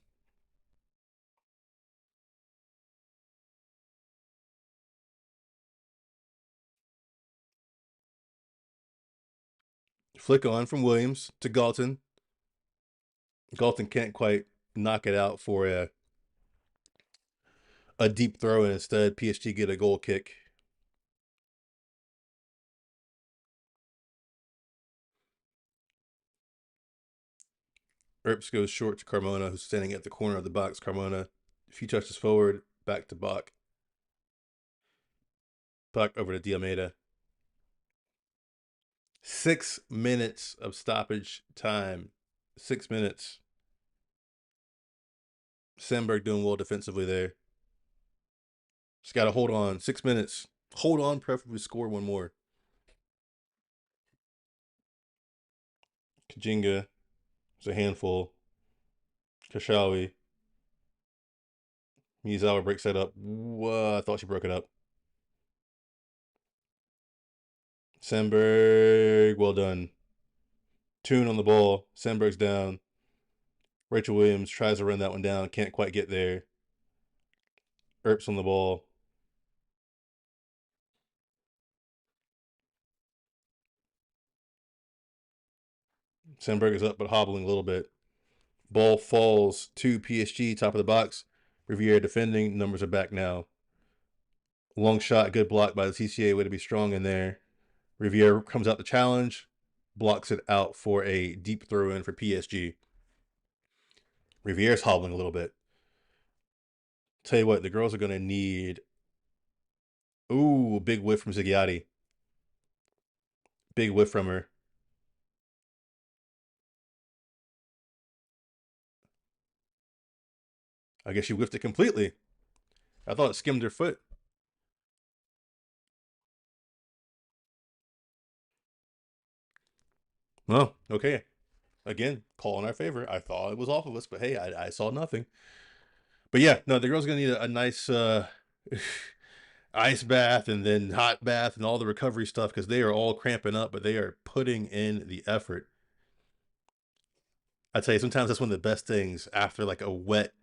Flick on from Williams to Galton. Galton can't quite knock it out for a deep throw, and instead PSG get a goal kick. Earps goes short to Carmona, who's standing at the corner of the box. Carmona, a few touches forward, back to Bach. Bach over to Almeida. 6 minutes of stoppage time. 6 minutes. Sandberg doing well defensively there. Just got to hold on. 6 minutes. Hold on, preferably score one more. Kajinga is a handful. Kashawi. Miyazawa breaks that up. Whoa, I thought she broke it up. Sandberg, well done. Toon on the ball. Sandberg's down. Rachel Williams tries to run that one down. Can't quite get there. Earps on the ball. Sandberg is up but hobbling a little bit. Ball falls to PSG, top of the box. Riviere defending. Numbers are back now. Long shot, good block by the TCA. Way to be strong in there. Riviere comes out the challenge, blocks it out for a deep throw in for PSG. Riviere's hobbling a little bit. Tell you what, the girls are going to need. Ooh, big whiff from Zigiati. Big whiff from her. I guess she whiffed it completely. I thought it skimmed her foot. Well, okay. Again, call in our favor. I thought it was off of us, but hey, I saw nothing. But yeah, no, the girl's gonna need a nice ice bath and then hot bath and all the recovery stuff because they are all cramping up, but they are putting in the effort. I tell you, sometimes that's one of the best things after like a wet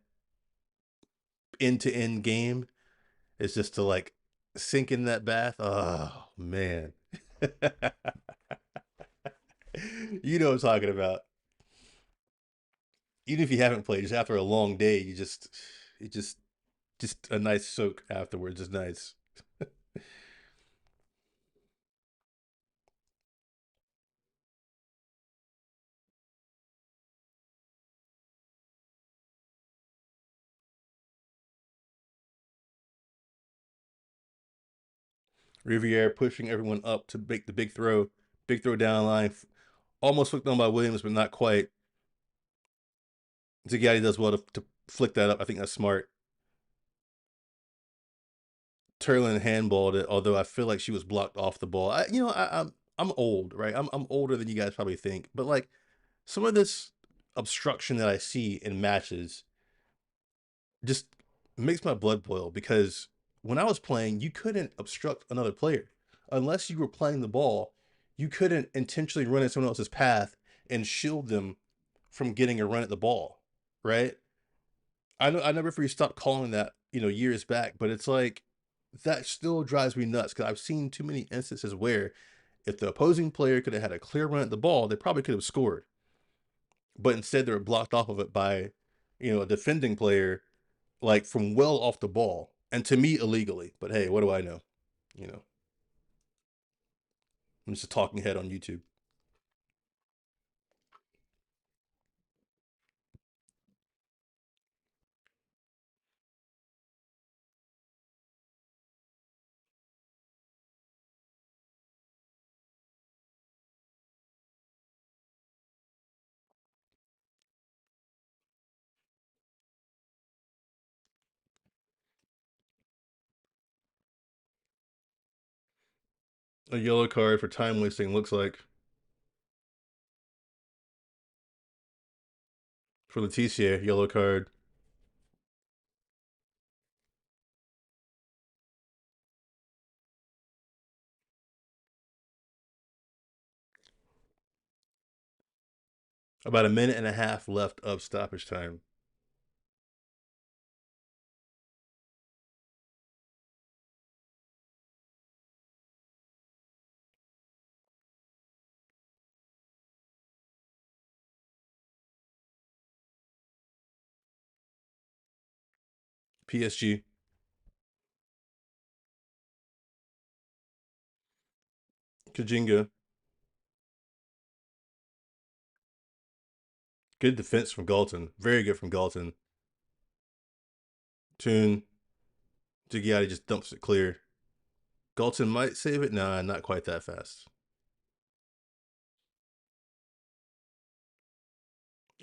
end-to-end game is just to like sink in that bath. Oh man. You know what I'm talking about. Even if you haven't played, just after a long day, it just a nice soak afterwards is nice. Riviere pushing everyone up to make the big throw. Big throw down line. Almost hooked on by Williams, but not quite. Zigatti does well to flick that up. I think that's smart. Turlin handballed it, although I feel like she was blocked off the ball. I'm old, right? I'm older than you guys probably think, but like some of this obstruction that I see in matches just makes my blood boil, because when I was playing, you couldn't obstruct another player unless you were playing the ball. You couldn't intentionally run in someone else's path and shield them from getting a run at the ball, right? I know I never for you stopped calling that, years back, but it's like that still drives me nuts, because I've seen too many instances where if the opposing player could have had a clear run at the ball, they probably could have scored. But instead they were blocked off of it by, a defending player, like from well off the ball. And to me, illegally. But hey, what do I know? You know, I'm just a talking head on YouTube. A yellow card for time wasting, looks like, for Leticia. Yellow card. About a minute and a half left of stoppage time. PSG. Kajinga. Good defense from Galton. Very good from Galton. Toon. Jigiotti just dumps it clear. Galton might save it. Nah, not quite that fast.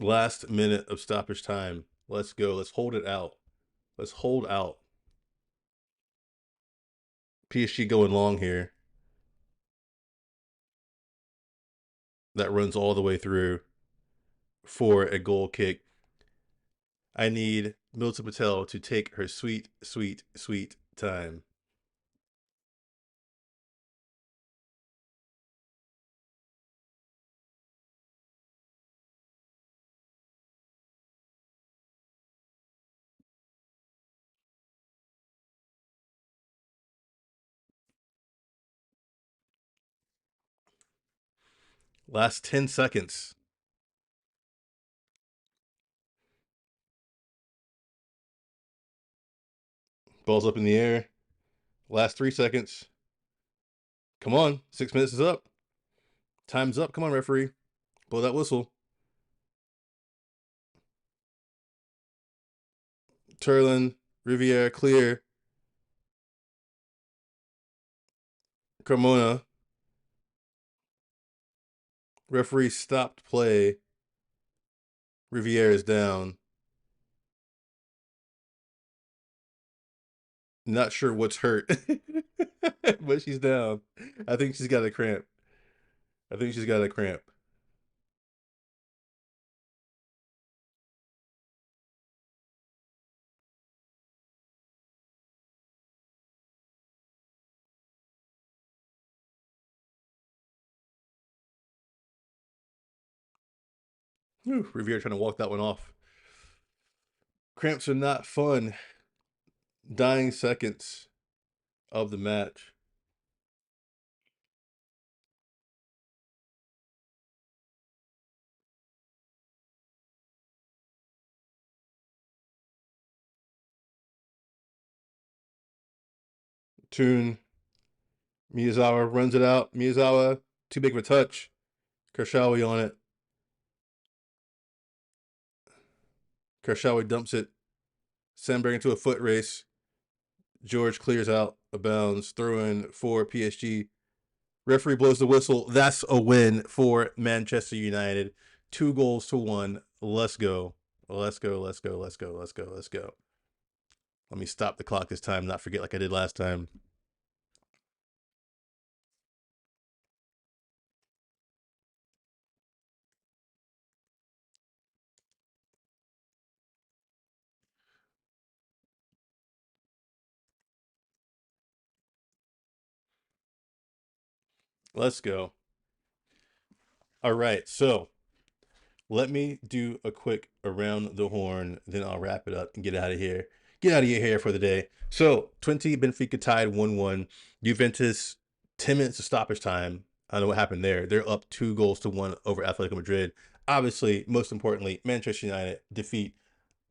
Last minute of stoppage time. Let's go. Let's hold it out. Let's hold out. PSG going long here. That runs all the way through for a goal kick. I need Manutd Patel to take her sweet, sweet, sweet time. Last 10 seconds. Ball's up in the air. Last 3 seconds. Come on. 6 minutes is up. Time's up. Come on, referee. Blow that whistle. Turlin, Riviere, clear. Carmona. Referee stopped play. Riviere is down. Not sure what's hurt, but she's down. I think she's got a cramp. I think she's got a cramp. Whew, Riviere trying to walk that one off. Cramps are not fun. Dying seconds of the match. Toon. Miyazawa runs it out. Miyazawa, too big of a touch. Kershawi on it. Kershawi dumps it. Sandberg into a foot race. George clears out of bounds. Throw in for PSG. Referee blows the whistle. That's a win for Manchester United. 2-1. Let's go. Well, let's go. Let's go. Let's go. Let's go. Let's go. Let me stop the clock this time, not forget like I did last time. Let's go. All right. So let me do a quick around the horn, then I'll wrap it up and get out of here. Get out of your hair for the day. So 20 Benfica tied 1-1. Juventus 10 minutes of stoppage time. I don't know what happened there. They're up 2-1 over Atletico Madrid. Obviously, most importantly, Manchester United defeat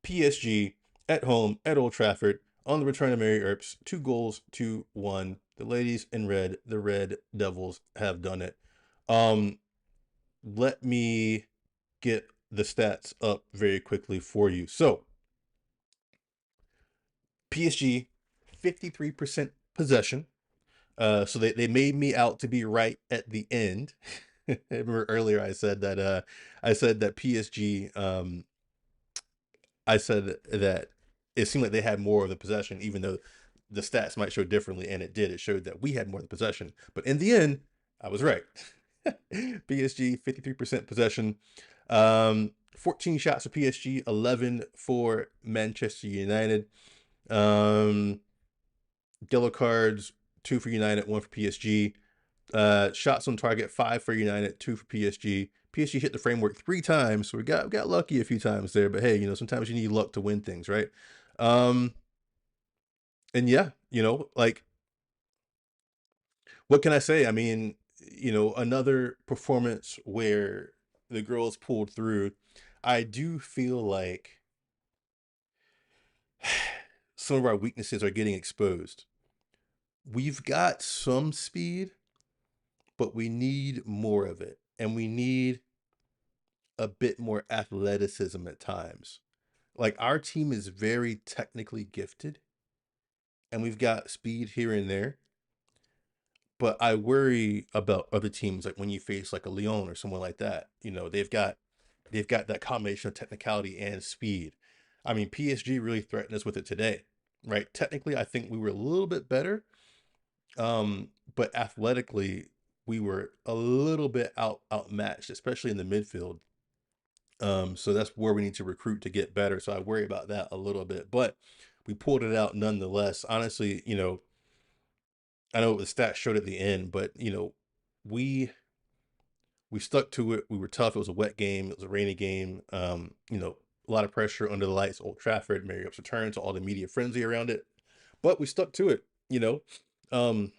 PSG at home at Old Trafford on the return of Mary Earps. 2-1. The ladies in red, the Red Devils, have done it. Let me get the stats up very quickly for you. So, PSG, 53% possession. So they made me out to be right at the end. Remember earlier I said that PSG I said that it seemed like they had more of the possession, even though the stats might show differently, and it did. It showed that we had more of the possession. But in the end, I was right. PSG, 53% possession. 14 shots for PSG, 11 for Manchester United. Yellow cards, 2 for United, 1 for PSG. Shots on target, 5 for United, 2 for PSG. PSG hit the framework 3 times, so we got lucky a few times there. But hey, sometimes you need luck to win things, right? Um, and yeah, like, what can I say? I mean, another performance where the girls pulled through. I do feel like some of our weaknesses are getting exposed. We've got some speed, but we need more of it, and we need a bit more athleticism at times. Like, our team is very technically gifted, and we've got speed here and there. But I worry about other teams, like when you face like a Lyon or someone like that. They've got that combination of technicality and speed. I mean, PSG really threatened us with it today, right? Technically, I think we were a little bit better, but athletically, we were a little bit outmatched, especially in the midfield. So that's where we need to recruit to get better. So I worry about that a little bit, but we pulled it out nonetheless. Honestly, I know the stats showed at the end, but we we stuck to it. We were tough. It was a wet game. It was a rainy game. A lot of pressure under the lights. Old Trafford, Mary Earps return to all the media frenzy around it, but we stuck to it. Um,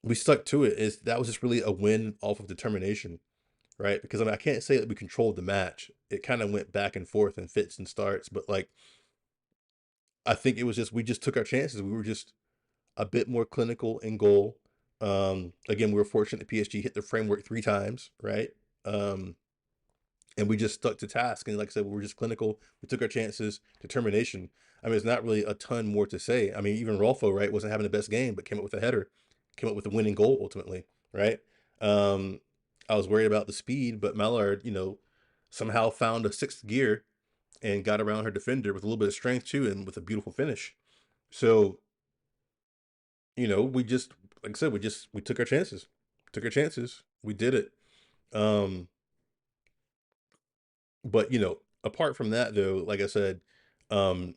we stuck to it. Is that was just really a win off of determination, right? Because I mean, I can't say that we controlled the match. It kind of went back and forth and fits and starts, but like, I think it was just we just took our chances. We were just a bit more clinical in goal. Again, we were fortunate that PSG hit the framework 3 times, right? Um, and we just stuck to task. And like I said, we were just clinical. We took our chances, determination. I mean, there's not really a ton more to say. I mean, even Rolfo, right, wasn't having the best game, but came up with a header, came up with a winning goal ultimately, right? Um, I was worried about the speed, but Mallard, somehow found a sixth gear and got around her defender with a little bit of strength too, and with a beautiful finish. So, we just, like I said, we took our chances, We did it. Um, but apart from that though, like I said, um,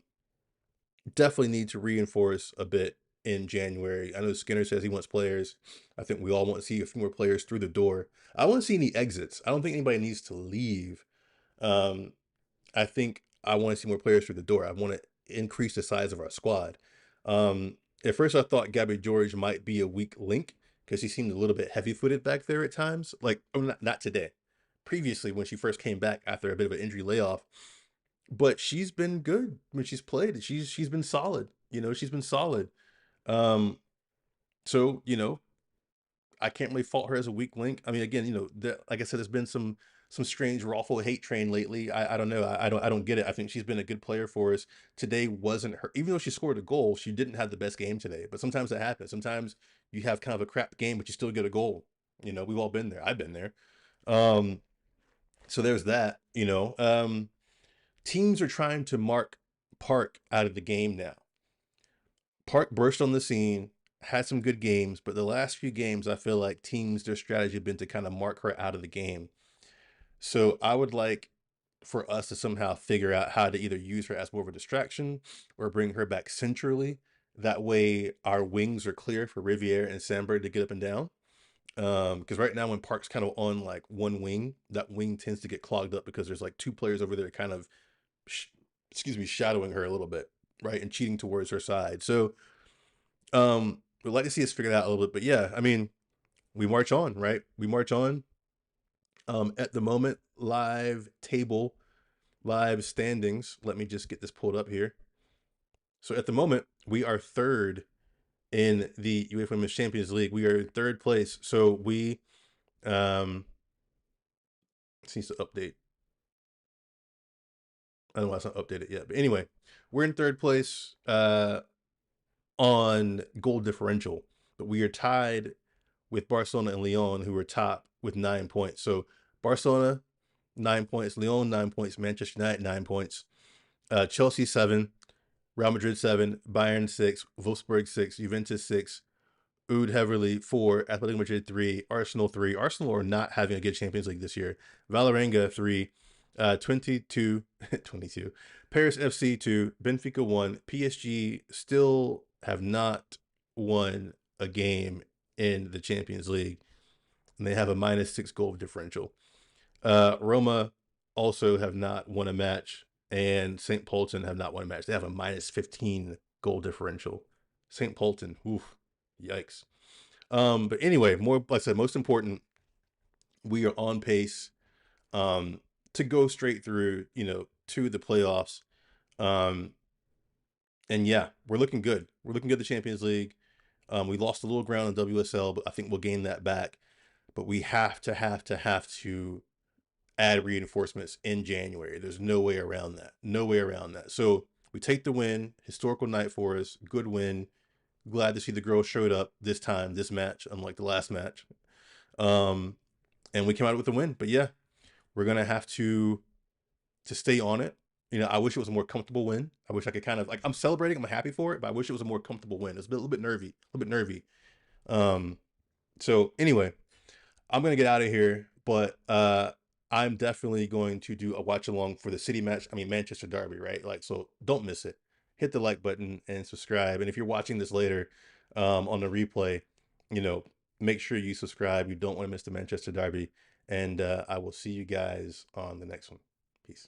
definitely need to reinforce a bit in January. I know Skinner says he wants players. I think we all want to see a few more players through the door. I want to see any exits. I don't think anybody needs to leave. Um, I think I want to see more players through the door. I want to increase the size of our squad. At first, I thought Gabby George might be a weak link because he seemed a little bit heavy-footed back there at times. Like, oh, not today. Previously, when she first came back after a bit of an injury layoff, but she's been good when she's played. She's been solid. She's been solid. Um, so I can't really fault her as a weak link. I mean, again, like I said, there's been some strange Raffle hate train lately. I don't know. I don't get it. I think she's been a good player for us. Today wasn't her. Even though she scored a goal, she didn't have the best game today. But sometimes that happens. Sometimes you have kind of a crap game, but you still get a goal. We've all been there. I've been there. Um, so there's that. teams are trying to mark Park out of the game now. Park burst on the scene, had some good games, but the last few games, I feel like teams, their strategy have been to kind of mark her out of the game. So I would like for us to somehow figure out how to either use her as more of a distraction or bring her back centrally. That way our wings are clear for Riviere and Sandberg to get up and down. Because right now when Park's kind of on like one wing, that wing tends to get clogged up because there's like two players over there kind of, shadowing her a little bit, right, and cheating towards her side. So we'd like to see us figure it out a little bit. But yeah, I mean, we march on, right? We march on. At the moment, live standings. Let me just get this pulled up here. So at the moment, we are third in the UEFA Women's Champions League. We are in third place. So we seems to update. I don't know why it's not updated yet. But anyway, we're in third place on goal differential, but we are tied with Barcelona and Lyon, who are top with 9 points. So Barcelona 9 points, Lyon 9 points, Manchester United 9 points, Chelsea 7, Real Madrid 7, Bayern 6, Wolfsburg 6, Juventus 6, Oud Heverly 4, Athletic Madrid 3, Arsenal 3. Arsenal are not having a good Champions League this year. Valerenga 3, 22, 22. Paris FC 2, Benfica 1. PSG still have not won a game in the Champions League, and they have a -6 goal differential. Roma also have not won a match, and St. Polten have not won a match. They have a -15 goal differential. St. Polten, oof, yikes. But anyway, more like I said, most important, we are on pace to go straight through, to the playoffs. Um, and yeah, we're looking good. We're looking good at the Champions League. We lost a little ground in WSL, but I think we'll gain that back. But we have to add reinforcements in January. There's no way around that. No way around that. So we take the win. Historical night for us. Good win. Glad to see the girls showed up this time, this match, unlike the last match. And we came out with a win. But yeah, we're gonna have to stay on it. I wish it was a more comfortable win. I wish I could kind of like I'm celebrating. I'm happy for it, but I wish it was a more comfortable win. It's a little bit nervy, a little bit nervy. So anyway, I'm gonna get out of here, but I'm definitely going to do a watch along for the City match. I mean Manchester Derby, right? Like, so don't miss it. Hit the like button and subscribe. And if you're watching this later on the replay, make sure you subscribe. You don't want to miss the Manchester Derby. And I will see you guys on the next one. Peace.